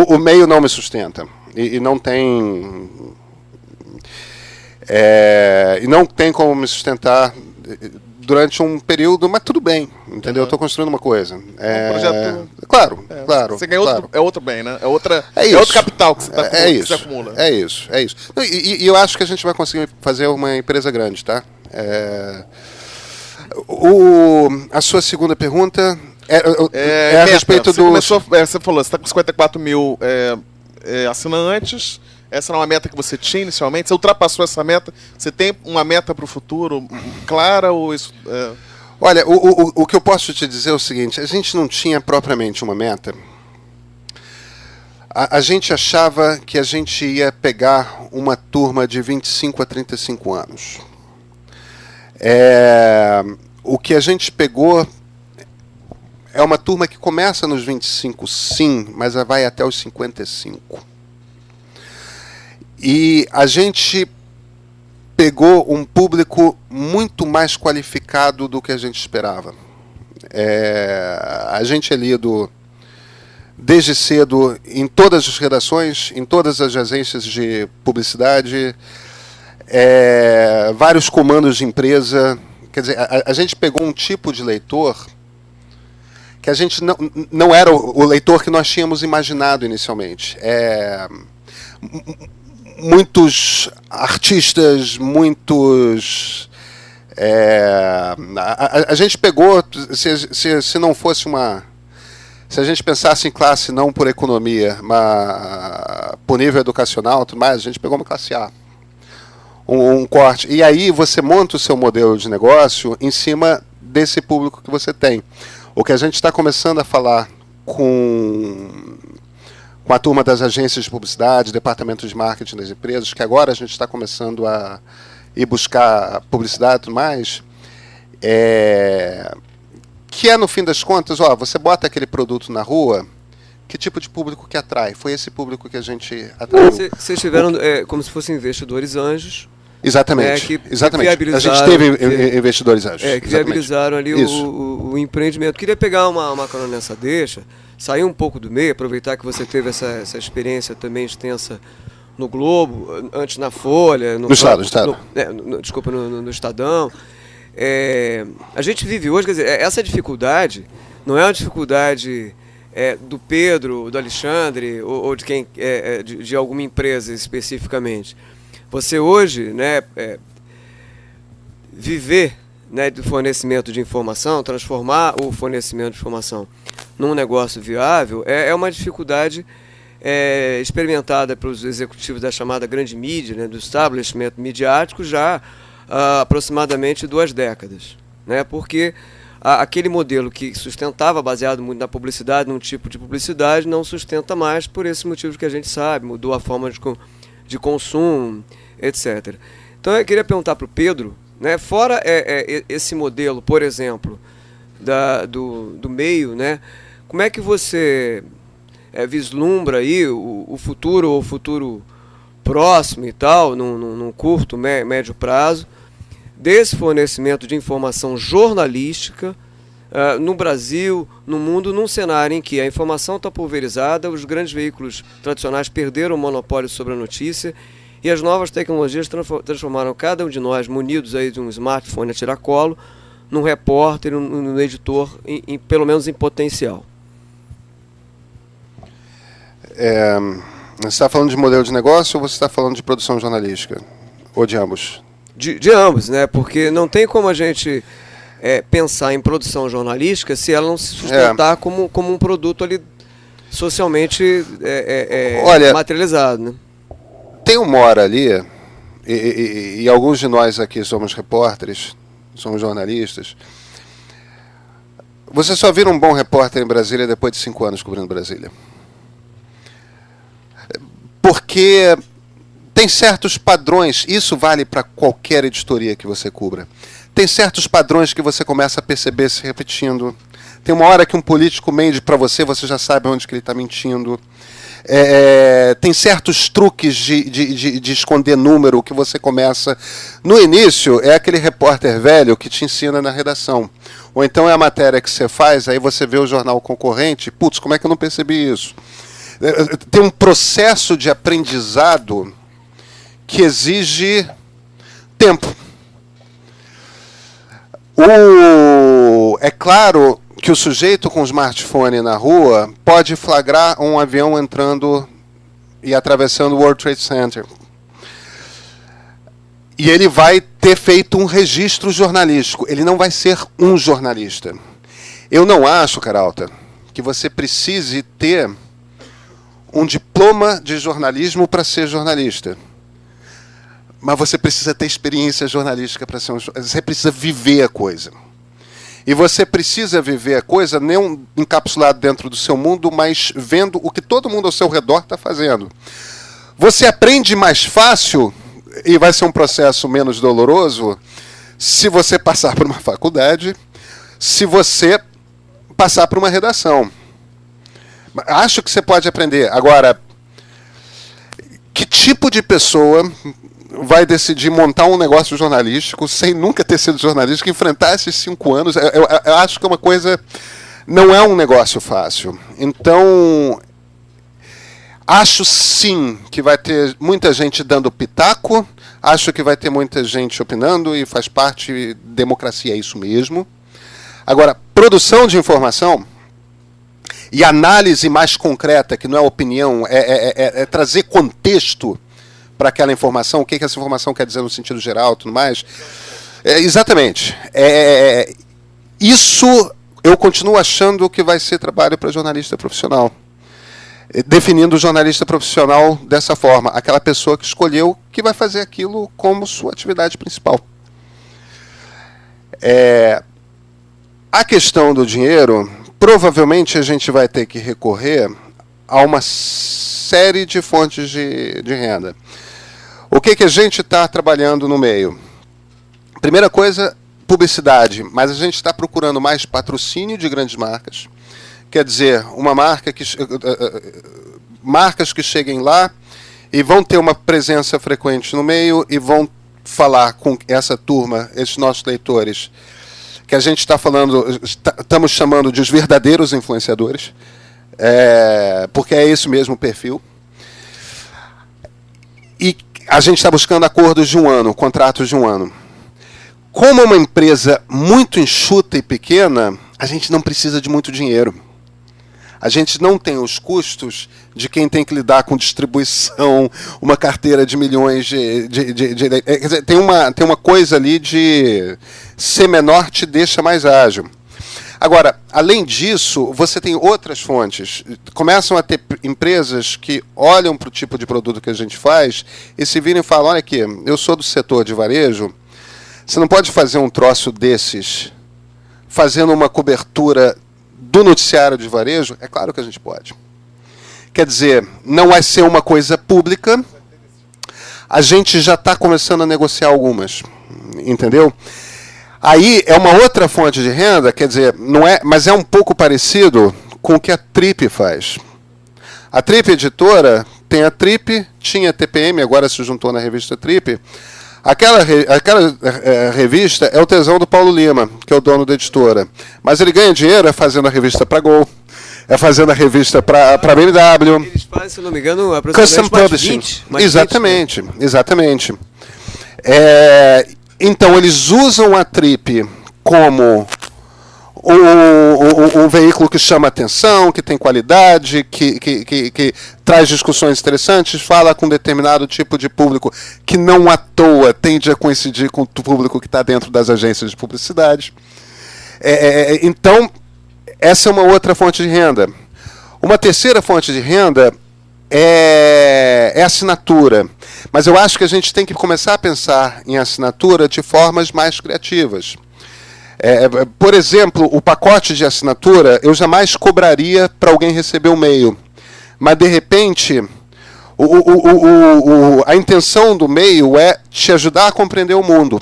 C: O meio não me sustenta. E não tem... e não tem como me sustentar durante um período, mas tudo bem, entendeu? Eu estou construindo uma coisa.
F: Um projeto...
C: Claro.
F: Você ganha outro bem, né? É outro capital que você, que você acumula.
C: É isso. E eu acho que a gente vai conseguir fazer uma empresa grande, tá? A sua segunda pergunta a respeito do...
F: Você falou, você está com 54 mil assinantes, Essa era uma meta que você tinha inicialmente? Você ultrapassou essa meta? Você tem uma meta para o futuro clara ou isso...
C: Olha, o que eu posso te dizer é o seguinte, a gente não tinha propriamente uma meta. A gente achava que a gente ia pegar uma turma de 25 a 35 anos. O que a gente pegou é uma turma que começa nos 25, sim, mas vai até os 55. E a gente pegou um público muito mais qualificado do que a gente esperava. A gente é lido desde cedo em todas as redações, em todas as agências de publicidade, vários comandos de empresa. Quer dizer, a gente pegou um tipo de leitor que a gente não era o leitor que nós tínhamos imaginado inicialmente. Muitos artistas, muitos... a gente pegou, se não fosse uma... Se a gente pensasse em classe não por economia, mas por nível educacional, tudo mais, a gente pegou uma classe A. Um corte. E aí você monta o seu modelo de negócio em cima desse público que você tem. O que a gente está começando a falar com a turma das agências de publicidade, departamentos de marketing das empresas, que agora a gente está começando a ir buscar publicidade e tudo mais, que no fim das contas, você bota aquele produto na rua, que tipo de público que atrai? Foi esse público que a gente atraiu.
B: Vocês tiveram como se fossem investidores anjos.
C: Exatamente.
B: Que
C: exatamente. A gente teve investidores anjos.
B: Que viabilizaram ali o empreendimento. Queria pegar uma carona nessa deixa, sair um pouco do meio, aproveitar que você teve essa experiência também extensa no Globo, antes na Folha. No
C: Estado.
B: No Estadão. A gente vive hoje, quer dizer, essa dificuldade não é uma dificuldade do Pedro, do Alexandre, ou de quem de alguma empresa especificamente. Você hoje, viver do fornecimento de informação, transformar o fornecimento de informação num negócio viável, é uma dificuldade experimentada pelos executivos da chamada grande mídia, do establishment midiático, já há aproximadamente 2 décadas. Porque aquele modelo que sustentava, baseado muito na publicidade, num tipo de publicidade, não sustenta mais por esses motivos que a gente sabe, mudou a forma de consumo, etc. Então eu queria perguntar para o Pedro, fora esse modelo, por exemplo, do meio, como é que você vislumbra aí o futuro, ou o futuro próximo e tal, num curto, médio prazo, desse fornecimento de informação jornalística no Brasil, no mundo, num cenário em que a informação está pulverizada, os grandes veículos tradicionais perderam o monopólio sobre a notícia e as novas tecnologias transformaram cada um de nós, munidos aí de um smartphone a tiracolo, num repórter, num editor, pelo menos em potencial.
C: Você está falando de modelo de negócio ou você está falando de produção jornalística? Ou de ambos?
B: De ambos, porque não tem como a gente pensar em produção jornalística se ela não se sustentar como um produto ali socialmente materializado.
C: Tem uma hora ali, e alguns de nós aqui somos repórteres, somos jornalistas. Você só vira um bom repórter em Brasília depois de 5 anos cobrindo Brasília. Porque tem certos padrões, isso vale para qualquer editoria que você cubra. Tem certos padrões que você começa a perceber se repetindo. Tem uma hora que um político mente para você, você já sabe onde que ele está mentindo. Tem certos truques de esconder número que você começa... No início, é aquele repórter velho que te ensina na redação. Ou então é a matéria que você faz, aí você vê o jornal concorrente, putz, como é que eu não percebi isso? Tem um processo de aprendizado que exige tempo. É claro que o sujeito com o smartphone na rua pode flagrar um avião entrando e atravessando o World Trade Center. E ele vai ter feito um registro jornalístico. Ele não vai ser um jornalista. Eu não acho, Caralta, que você precise ter um diploma de jornalismo para ser jornalista. Mas você precisa ter experiência jornalística para ser você precisa viver a coisa. E você precisa viver a coisa não encapsulado dentro do seu mundo, mas vendo o que todo mundo ao seu redor está fazendo. Você aprende mais fácil, e vai ser um processo menos doloroso, se você passar por uma faculdade, se você passar por uma redação. Acho que você pode aprender. Agora, que tipo de pessoa vai decidir montar um negócio jornalístico sem nunca ter sido jornalista, enfrentar esses 5 anos? Eu acho que é uma coisa... Não é um negócio fácil. Então, acho sim que vai ter muita gente dando pitaco, acho que vai ter muita gente opinando, e faz parte, democracia é isso mesmo. Agora, produção de informação e análise mais concreta, que não é opinião, é trazer contexto para aquela informação, o que essa informação quer dizer no sentido geral, tudo mais. Exatamente. Isso eu continuo achando que vai ser trabalho para jornalista profissional. Definindo o jornalista profissional dessa forma, aquela pessoa que escolheu que vai fazer aquilo como sua atividade principal. A questão do dinheiro, provavelmente a gente vai ter que recorrer a uma série de fontes de renda. O que a gente está trabalhando no meio? Primeira coisa, publicidade, mas a gente está procurando mais patrocínio de grandes marcas. Quer dizer, uma marca marcas que cheguem lá e vão ter uma presença frequente no meio e vão falar com essa turma, esses nossos leitores, que a gente está falando, estamos chamando de os verdadeiros influenciadores, porque é esse mesmo perfil. E a gente está buscando acordos de 1 ano, contratos de 1 ano. Como é uma empresa muito enxuta e pequena, a gente não precisa de muito dinheiro. A gente não tem os custos de quem tem que lidar com distribuição, uma carteira de milhões quer dizer, tem uma coisa ali de ser menor te deixa mais ágil. Agora, além disso, você tem outras fontes. Começam a ter empresas que olham para o tipo de produto que a gente faz e se viram e falam, olha aqui, eu sou do setor de varejo, você não pode fazer um troço desses fazendo uma cobertura do noticiário de varejo? É claro que a gente pode. Quer dizer, não vai ser uma coisa pública, a gente já está começando a negociar algumas, entendeu? Aí é uma outra fonte de renda, quer dizer, não é, mas é um pouco parecido com o que a Trip faz. A Trip Editora tem a Trip, tinha a TPM, agora se juntou na revista Trip. Aquela revista é o tesão do Paulo Lima, que é o dono da editora. Mas ele ganha dinheiro fazendo a revista para Gol, fazendo a revista para BMW.
B: Eles fazem, se não me engano, aproximadamente
C: Custom Publishing.
B: 20,
C: exatamente, 20, né? Exatamente. Então, eles usam a Trip como um veículo que chama atenção, que tem qualidade, que traz discussões interessantes, fala com determinado tipo de público que não à toa tende a coincidir com o público que está dentro das agências de publicidade. Então, essa é uma outra fonte de renda. Uma terceira fonte de renda é assinatura. Mas eu acho que a gente tem que começar a pensar em assinatura de formas mais criativas. Por exemplo, o pacote de assinatura, eu jamais cobraria para alguém receber um e-mail. Mas, de repente, a intenção do e-mail é te ajudar a compreender o mundo.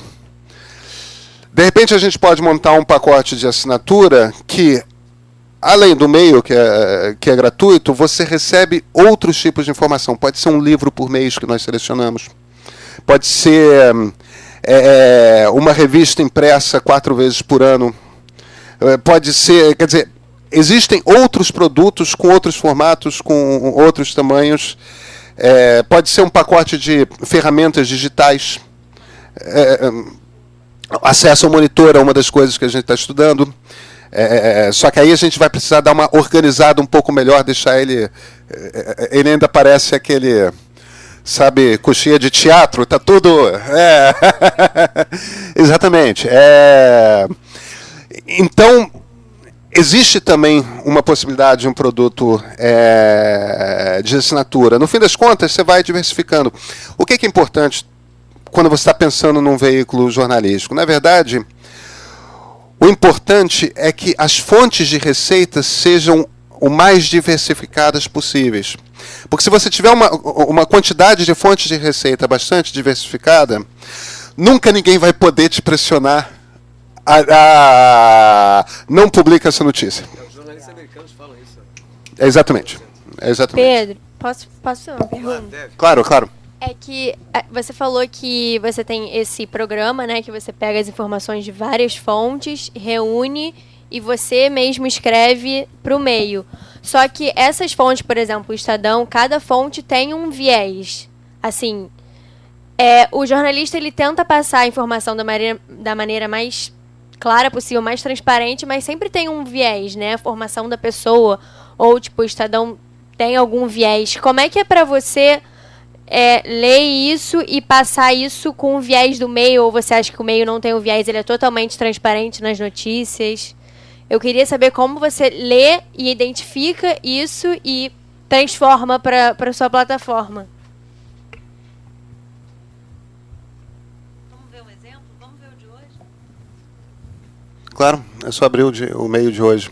C: De repente, a gente pode montar um pacote de assinatura que, além do e-mail, que é gratuito, você recebe outros tipos de informação. Pode ser um livro por mês que nós selecionamos. Pode ser uma revista impressa 4 vezes por ano. Pode ser, quer dizer, existem outros produtos com outros formatos, com outros tamanhos. Pode ser um pacote de ferramentas digitais. Acesso ao monitor é uma das coisas que a gente está estudando. Só que aí a gente vai precisar dar uma organizada um pouco melhor, deixar ele ainda parece aquele, sabe, coxinha de teatro, tá tudo... Exatamente. Então, existe também uma possibilidade de um produto de assinatura. No fim das contas, você vai diversificando. O que é importante quando você está pensando num veículo jornalístico? Na verdade, o importante é que as fontes de receita sejam o mais diversificadas possíveis. Porque se você tiver uma quantidade de fontes de receita bastante diversificada, nunca ninguém vai poder te pressionar não publica essa notícia.
B: Os jornalistas americanos falam isso.
C: Exatamente.
G: Pedro, posso fazer uma pergunta?
C: Claro, claro.
G: É que você falou que você tem esse programa, né, que você pega as informações de várias fontes, reúne e você mesmo escreve para o meio. Só que essas fontes, por exemplo, o Estadão, cada fonte tem um viés. Assim, o jornalista ele tenta passar a informação da maneira mais clara possível, mais transparente, mas sempre tem um viés, né? A formação da pessoa, ou tipo, o Estadão tem algum viés. Como é que é para você ler isso e passar isso com o viés do meio, ou você acha que o meio não tem o viés, ele é totalmente transparente nas notícias? Eu queria saber como você lê e identifica isso e transforma para a sua plataforma.
A: Vamos ver um exemplo? Vamos ver o de hoje?
C: Claro, é só abrir o meio de hoje.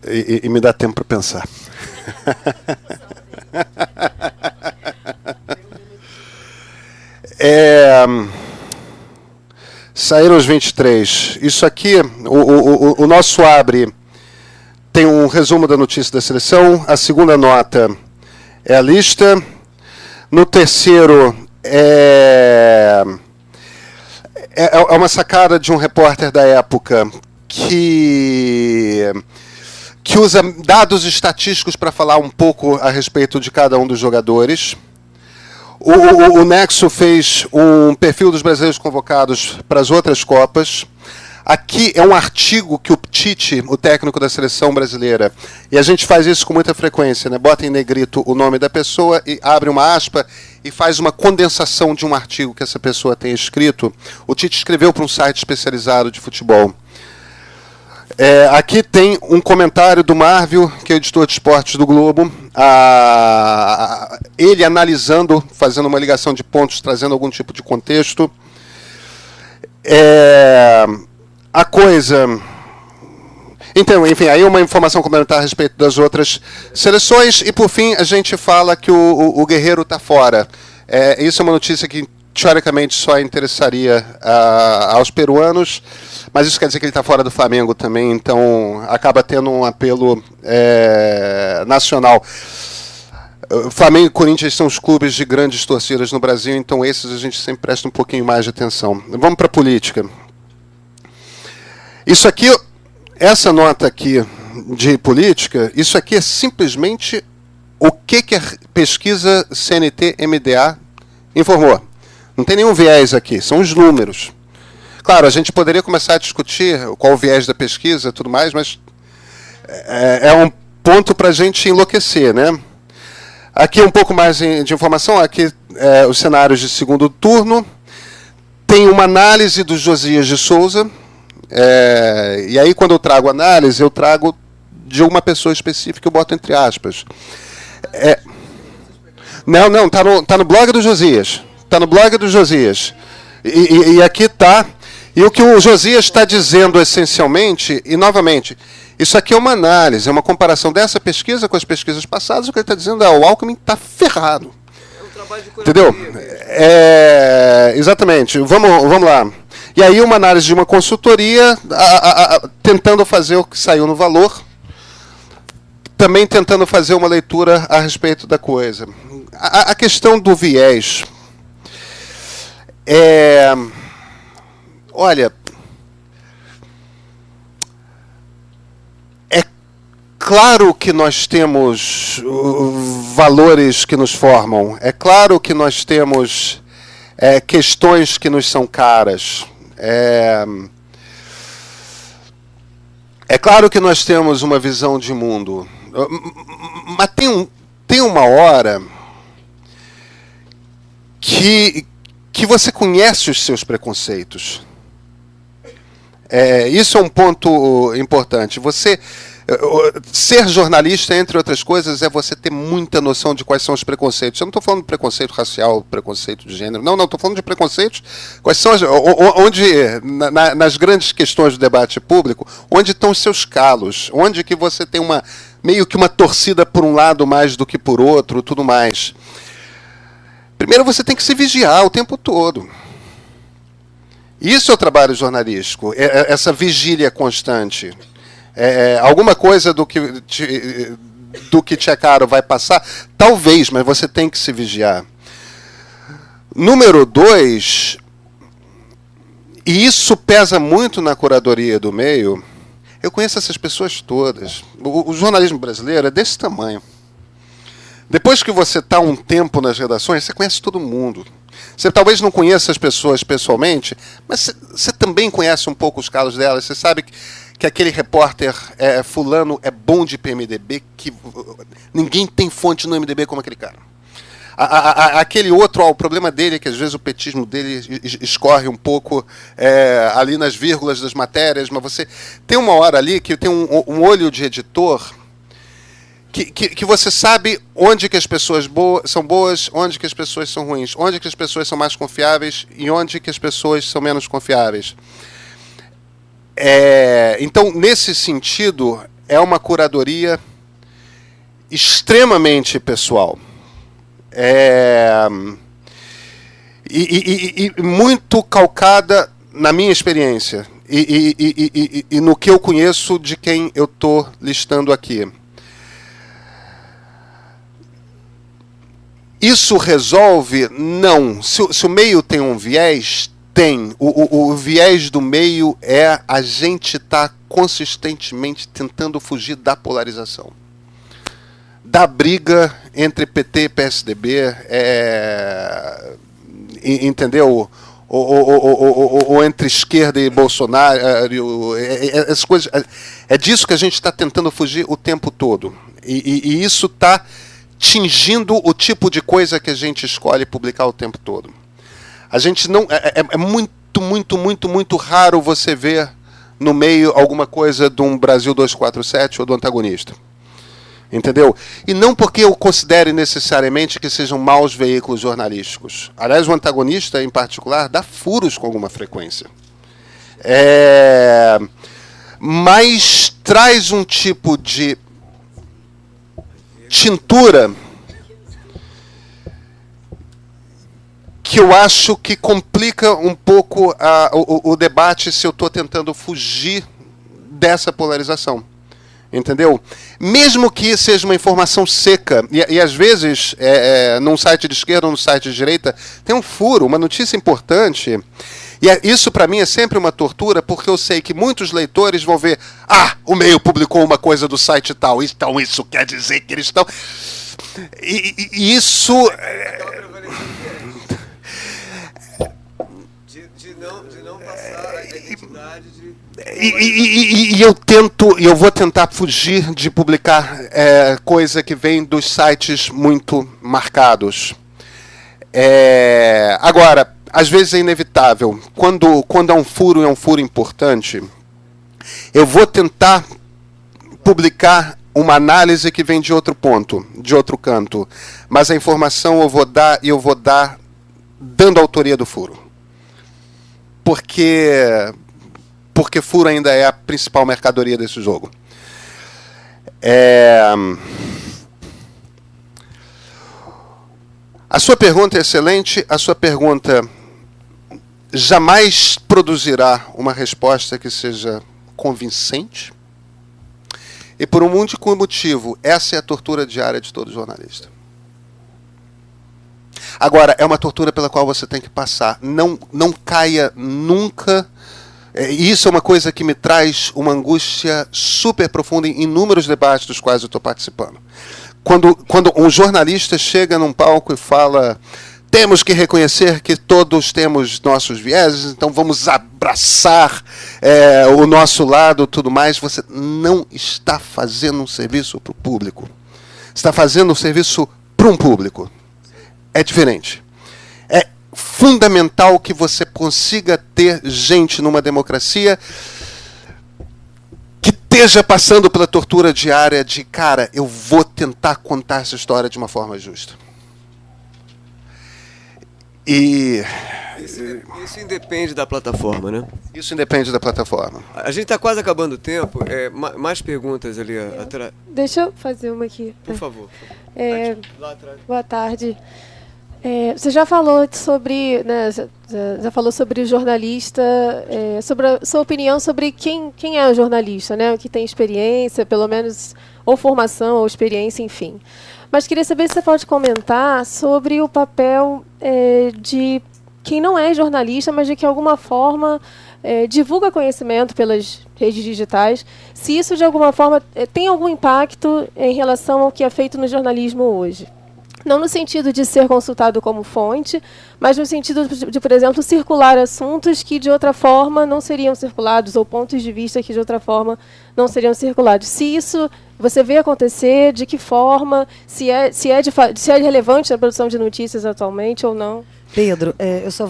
C: E me dá tempo para pensar. Saíram os 23. Isso aqui, o nosso abre tem um resumo da notícia da seleção. A segunda nota é a lista. No terceiro é uma sacada de um repórter da época que usa dados estatísticos para falar um pouco a respeito de cada um dos jogadores. O Nexo fez um perfil dos brasileiros convocados para as outras Copas. Aqui é um artigo que o Tite, o técnico da seleção brasileira, e a gente faz isso com muita frequência, né? Bota em negrito o nome da pessoa e abre uma aspa e faz uma condensação de um artigo que essa pessoa tem escrito. O Tite escreveu para um site especializado de futebol. Aqui tem um comentário do Marvio, que é o editor de esportes do Globo, ele analisando, fazendo uma ligação de pontos, trazendo algum tipo de contexto. A coisa... Então, enfim, aí uma informação complementar a respeito das outras seleções. E, por fim, a gente fala que o Guerreiro está fora. Isso é uma notícia que, teoricamente, só interessaria aos peruanos, mas isso quer dizer que ele está fora do Flamengo também, então acaba tendo um apelo nacional. Flamengo e Corinthians são os clubes de grandes torcidas no Brasil, então esses a gente sempre presta um pouquinho mais de atenção. Vamos para a política. Isso aqui, essa nota aqui de política, isso aqui é simplesmente o que a pesquisa CNT-MDA informou. Não tem nenhum viés aqui, são os números. Claro, a gente poderia começar a discutir qual o viés da pesquisa e tudo mais, mas é um ponto para a gente enlouquecer, né? Aqui um pouco mais de informação, aqui os cenários de segundo turno. Tem uma análise do Josias de Souza, e aí quando eu trago análise, eu trago de uma pessoa específica, eu boto entre aspas. Não, tá no blog do Josias. Está no blog do Josias. E aqui está. E o que o Josias está dizendo essencialmente, e novamente, isso aqui é uma análise, é uma comparação dessa pesquisa com as pesquisas passadas. O que ele está dizendo é o Alckmin está ferrado.
B: É um trabalho de
C: entendeu? Exatamente. Vamos lá. E aí uma análise de uma consultoria tentando fazer o que saiu no Valor, também tentando fazer uma leitura a respeito da coisa. A questão do viés. Olha, é claro que nós temos valores que nos formam, é claro que nós temos questões que nos são caras, é claro que nós temos uma visão de mundo, mas tem uma hora que você conhece os seus preconceitos. Isso é um ponto importante. Ser jornalista, entre outras coisas, é você ter muita noção de quais são os preconceitos. Eu não estou falando de preconceito racial, preconceito de gênero. Não, estou falando de preconceitos. Quais são nas grandes questões do debate público, onde estão os seus calos, onde que você tem meio que uma torcida por um lado mais do que por outro, tudo mais. Primeiro você tem que se vigiar o tempo todo. Isso é o trabalho jornalístico, essa vigília constante. Alguma coisa do que te é caro vai passar? Talvez, mas você tem que se vigiar. Número 2, e isso pesa muito na curadoria do meio, eu conheço essas pessoas todas. O jornalismo brasileiro é desse tamanho. Depois que você está um tempo nas redações, você conhece todo mundo. Você talvez não conheça as pessoas pessoalmente, mas você também conhece um pouco os calos delas. Você sabe que aquele repórter fulano é bom de PMDB, que ninguém tem fonte no MDB como aquele cara. Aquele outro, o problema dele é que às vezes o petismo dele escorre um pouco ali nas vírgulas das matérias, mas você tem uma hora ali que tem um olho de editor que você sabe onde que as pessoas são boas, onde que as pessoas são ruins, onde que as pessoas são mais confiáveis e onde que as pessoas são menos confiáveis. Então, nesse sentido, é uma curadoria extremamente pessoal. E muito calcada na minha experiência e no que eu conheço de quem eu estou listando aqui. Isso resolve? Não. Se o meio tem um viés, tem. O viés do meio é a gente estar consistentemente tentando fugir da polarização. Da briga entre PT e PSDB, entendeu? Ou entre esquerda e Bolsonaro, essas coisas. É disso que a gente está tentando fugir o tempo todo. E isso está tingindo o tipo de coisa que a gente escolhe publicar o tempo todo. A gente não é muito raro você ver no meio alguma coisa de um Brasil 247 ou do Antagonista. Entendeu? E não porque eu considere necessariamente que sejam maus veículos jornalísticos. Aliás, o Antagonista, em particular, dá furos com alguma frequência. Mas traz um tipo de tintura que eu acho que complica um pouco o debate se eu estou tentando fugir dessa polarização. Entendeu? Mesmo que seja uma informação seca, e às vezes, num site de esquerda ou num site de direita, tem um furo, uma notícia importante. E isso para mim é sempre uma tortura, porque eu sei que muitos leitores vão ver, o meio publicou uma coisa do site tal, então isso quer dizer que eles estão... E isso... De não passar a identidade de... eu vou tentar fugir de publicar coisa que vem dos sites muito marcados. Agora, às vezes é inevitável. Quando há um furo e é um furo importante, eu vou tentar publicar uma análise que vem de outro ponto, de outro canto. Mas a informação eu vou dar dando a autoria do furo. Porque furo ainda é a principal mercadoria desse jogo. A sua pergunta é excelente. A sua pergunta jamais produzirá uma resposta que seja convincente. E por um único motivo, essa é a tortura diária de todo jornalista. Agora, é uma tortura pela qual você tem que passar. Não caia nunca... Isso é uma coisa que me traz uma angústia super profunda em inúmeros debates dos quais eu estou participando. Quando um jornalista chega num palco e fala: temos que reconhecer que todos temos nossos vieses, então vamos abraçar o nosso lado, tudo mais, você não está fazendo um serviço para o público. Você está fazendo um serviço para um público. É diferente. fundamental que você consiga ter gente numa democracia que esteja passando pela tortura diária de, cara, eu vou tentar contar essa história de uma forma justa. E
B: Isso independe da plataforma, né?
C: isso independe da plataforma.
B: A gente está quase acabando o tempo. Mais perguntas ali atrás.
H: Deixa eu fazer uma aqui.
B: Por favor. Lá atrás.
H: Boa tarde. Você já falou sobre, né, já falou sobre o jornalista, sobre a sua opinião sobre quem é o jornalista, né, que tem experiência, pelo menos, ou formação, ou experiência, enfim. Mas queria saber se você pode comentar sobre o papel de quem não é jornalista, mas de que, de alguma forma, divulga conhecimento pelas redes digitais, se isso, de alguma forma, tem algum impacto em relação ao que é feito no jornalismo hoje. Não no sentido de ser consultado como fonte, mas no sentido de, por exemplo, circular assuntos que de outra forma não seriam circulados, ou pontos de vista que de outra forma não seriam circulados. Se isso você vê acontecer, de que forma, se é relevante na produção de notícias atualmente ou não?
A: Pedro, eu só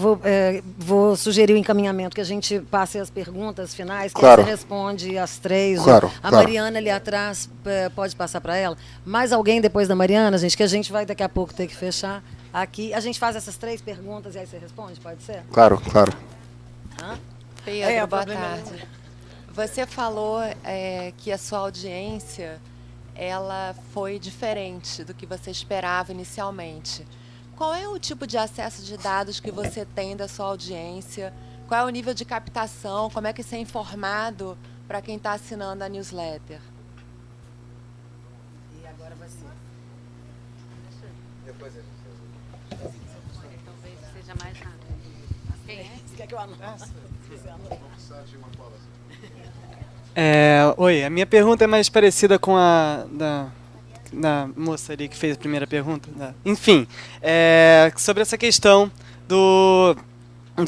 A: vou sugerir o encaminhamento, que a gente passe as perguntas finais, que
C: Claro.
A: você responde as 3.
C: Claro,
A: A
C: claro.
A: Mariana ali atrás, pode passar para ela. Mais alguém depois da Mariana, gente, que a gente vai daqui a pouco ter que fechar aqui. A gente faz essas 3 perguntas e aí você responde, pode ser?
C: Claro, claro.
I: Pedro,
A: o
I: boa
A: problema é-
I: tarde. Você falou que a sua audiência ela foi diferente do que você esperava inicialmente. Qual é o tipo de acesso de dados que você tem da sua audiência? Qual é o nível de captação? Como é que isso é informado para quem está assinando a newsletter?
A: E agora vai ser.
D: Talvez seja mais rápido. Quem é?
A: Você quer que eu anote?
J: Oi, a minha pergunta é mais parecida com a da moça ali que fez a primeira pergunta. Enfim, sobre essa questão do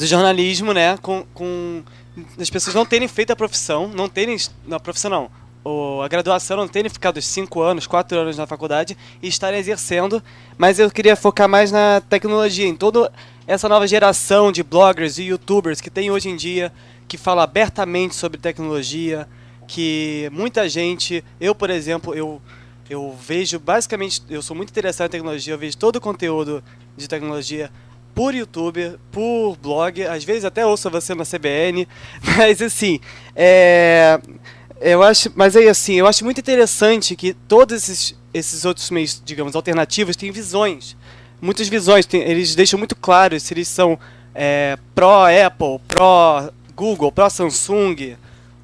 J: jornalismo, né, com as pessoas não terem feito a profissão, a graduação, não terem ficado 5 anos, 4 anos na faculdade e estarem exercendo, mas eu queria focar mais na tecnologia, em toda essa nova geração de bloggers e youtubers que tem hoje em dia, que fala abertamente sobre tecnologia, que muita gente, eu, por exemplo, eu vejo basicamente, eu sou muito interessado em tecnologia, eu vejo todo o conteúdo de tecnologia por YouTube, por blog, às vezes até ouço você na CBN, mas assim, eu acho muito interessante que todos esses outros meios, digamos, alternativos, têm visões, muitas visões, eles deixam muito claro se eles são pró-Apple, pró-Google, pró-Samsung,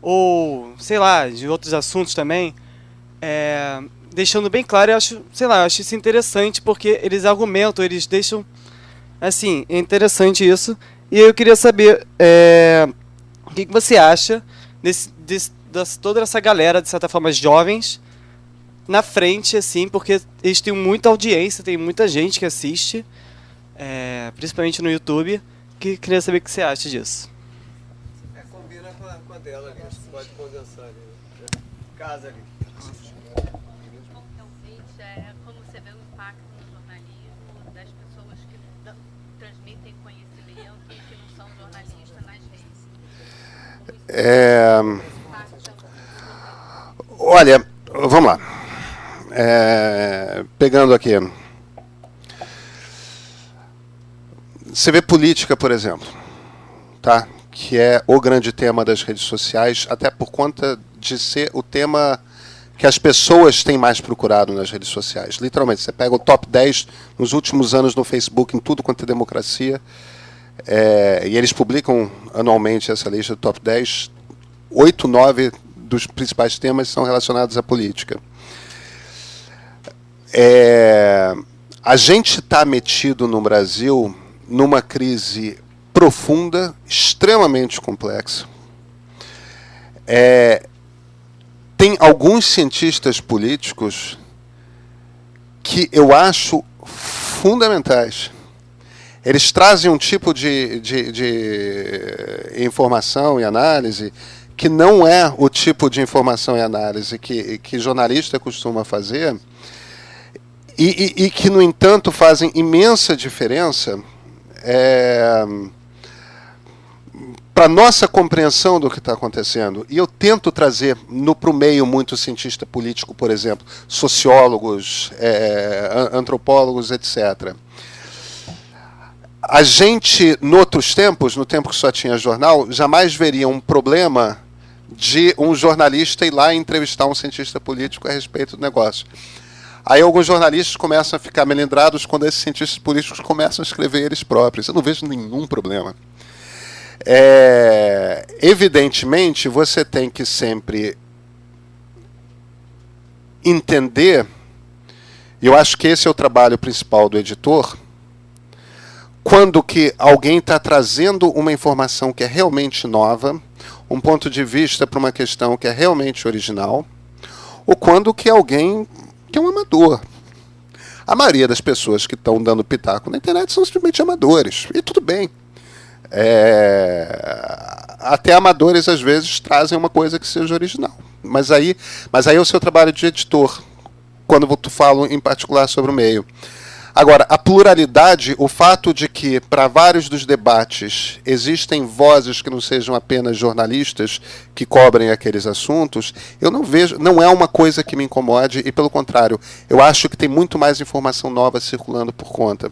J: ou, sei lá, de outros assuntos também, deixando bem claro, eu acho isso interessante, porque eles argumentam, eles deixam, assim, é interessante isso, e eu queria saber o que você acha toda essa galera, de certa forma, jovens, na frente, assim, porque eles têm muita audiência, tem muita gente que assiste, principalmente no YouTube, que queria saber o que você acha disso.
B: Combina com a dela ali, pode condensar ali. Casa ali.
D: Talvez, como você vê o impacto no jornalismo das pessoas que transmitem conhecimento e que não são jornalistas nas redes.
C: Olha, vamos lá. Pegando aqui. Você vê política, por exemplo, tá? Que é o grande tema das redes sociais, até por conta de ser o tema que as pessoas têm mais procurado nas redes sociais. Literalmente, você pega o top 10 nos últimos anos no Facebook, em tudo quanto é democracia, e eles publicam anualmente essa lista do top 10, 8, 9 dos principais temas são relacionados à política. A gente está metido no Brasil numa crise profunda, extremamente complexa. Tem alguns cientistas políticos que eu acho fundamentais. Eles trazem um tipo de informação e análise que não é o tipo de informação e análise que jornalista costuma fazer e que, no entanto, fazem imensa diferença para nossa compreensão do que está acontecendo, e eu tento trazer para o meio muito cientista político, por exemplo, sociólogos, antropólogos, etc. A gente, noutros tempos, no tempo que só tinha jornal, jamais veria um problema de um jornalista ir lá e entrevistar um cientista político a respeito do negócio. Aí alguns jornalistas começam a ficar melindrados quando esses cientistas políticos começam a escrever eles próprios. Eu não vejo nenhum problema. Evidentemente, você tem que sempre entender, e eu acho que esse é o trabalho principal do editor, quando que alguém está trazendo uma informação que é realmente nova, um ponto de vista para uma questão que é realmente original, ou quando que alguém que é um amador. A maioria das pessoas que estão dando pitaco na internet são simplesmente amadores, e tudo bem. Até amadores, às vezes, trazem uma coisa que seja original. Mas aí é o seu trabalho de editor, quando eu falo em particular sobre o meio. Agora, a pluralidade, o fato de que, para vários dos debates, existem vozes que não sejam apenas jornalistas que cobrem aqueles assuntos, eu não vejo, não é uma coisa que me incomode, e pelo contrário, eu acho que tem muito mais informação nova circulando por conta.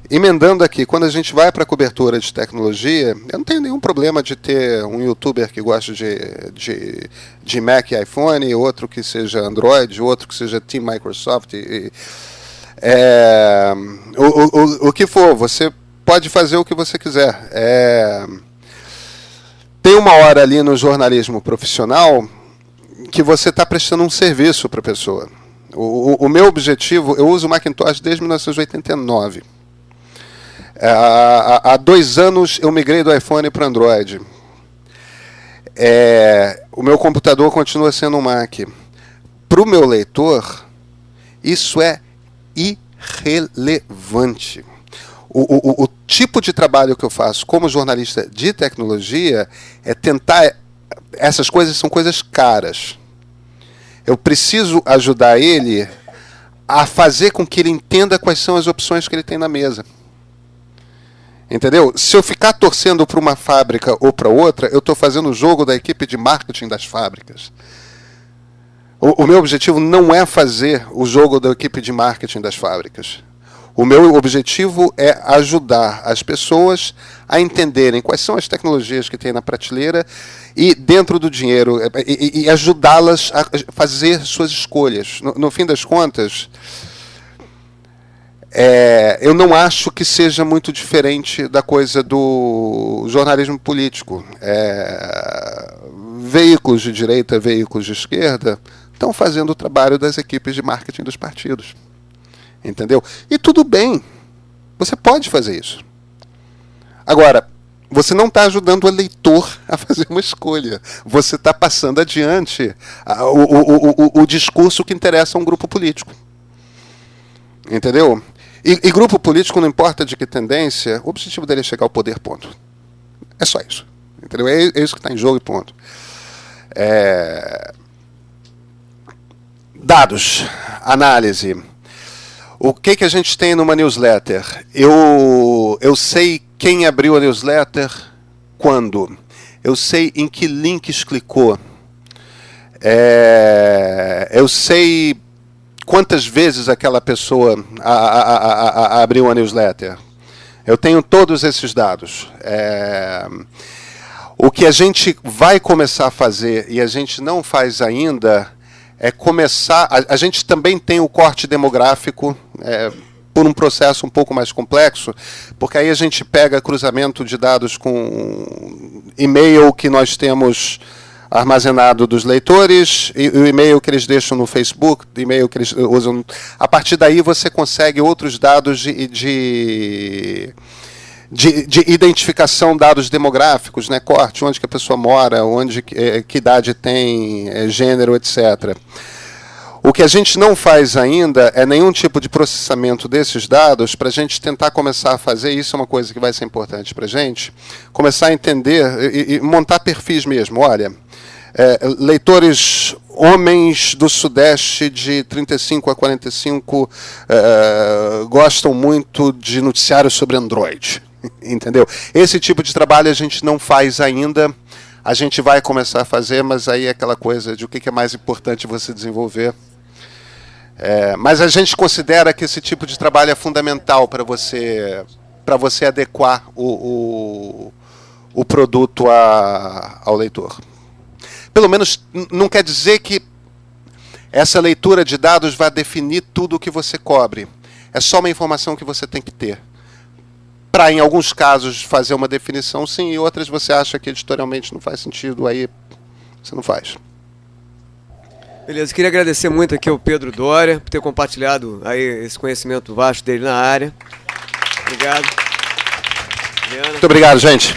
C: Emendando aqui, quando a gente vai para a cobertura de tecnologia, eu não tenho nenhum problema de ter um youtuber que gosta de Mac e iPhone, outro que seja Android, outro que seja Team Microsoft. O que for, você pode fazer o que você quiser. Tem uma hora ali no jornalismo profissional que você está prestando um serviço para a pessoa. O meu objetivo, eu uso o Macintosh desde 1989. Há 2 anos eu migrei do iPhone para o Android. O meu computador continua sendo um Mac. Para o meu leitor, isso é irrelevante. O tipo de trabalho que eu faço como jornalista de tecnologia é tentar... Essas coisas são coisas caras. Eu preciso ajudar ele a fazer com que ele entenda quais são as opções que ele tem na mesa. Entendeu? Se eu ficar torcendo para uma fábrica ou para outra, eu estou fazendo o jogo da equipe de marketing das fábricas. O meu objetivo não é fazer o jogo da equipe de marketing das fábricas. O meu objetivo é ajudar as pessoas a entenderem quais são as tecnologias que tem na prateleira e dentro do dinheiro, e ajudá-las a fazer suas escolhas. No fim das contas... eu não acho que seja muito diferente da coisa do jornalismo político. Veículos de direita, veículos de esquerda estão fazendo o trabalho das equipes de marketing dos partidos. Entendeu? E tudo bem. Você pode fazer isso. Agora, você não está ajudando o leitor a fazer uma escolha. Você está passando adiante o discurso que interessa a um grupo político. Entendeu? E grupo político, não importa de que tendência, o objetivo dele é chegar ao poder, ponto. É só isso. Entendeu? É isso que está em jogo e ponto. Dados, análise. O que a gente tem numa newsletter? Eu sei quem abriu a newsletter, quando. Eu sei em que links clicou. Eu sei... quantas vezes aquela pessoa abriu uma newsletter. Eu tenho todos esses dados. O que a gente vai começar a fazer, e a gente não faz ainda, é começar... A gente também tem o corte demográfico, por um processo um pouco mais complexo, porque aí a gente pega cruzamento de dados com e-mail que nós temos... armazenado dos leitores, e o e-mail que eles deixam no Facebook, o e-mail que eles usam. A partir daí você consegue outros dados de identificação, dados demográficos, né, corte, onde que a pessoa mora, onde que idade tem, gênero, etc. O que a gente não faz ainda é nenhum tipo de processamento desses dados para a gente tentar começar a fazer, isso é uma coisa que vai ser importante para a gente, começar a entender e montar perfis mesmo. Olha, leitores homens do Sudeste de 35 a 45 gostam muito de noticiários sobre Android. Entendeu? Esse tipo de trabalho a gente não faz ainda. A gente vai começar a fazer, mas aí é aquela coisa de o que é mais importante você desenvolver. Mas a gente considera que esse tipo de trabalho é fundamental para você adequar o produto ao leitor. Pelo menos não quer dizer que essa leitura de dados vai definir tudo o que você cobre. É só uma informação que você tem que ter. Para, em alguns casos, fazer uma definição, sim, e outras você acha que editorialmente não faz sentido, aí você não faz.
B: Beleza, queria agradecer muito aqui ao Pedro Doria por ter compartilhado aí esse conhecimento vasto dele na área. Obrigado.
C: Muito obrigado, gente.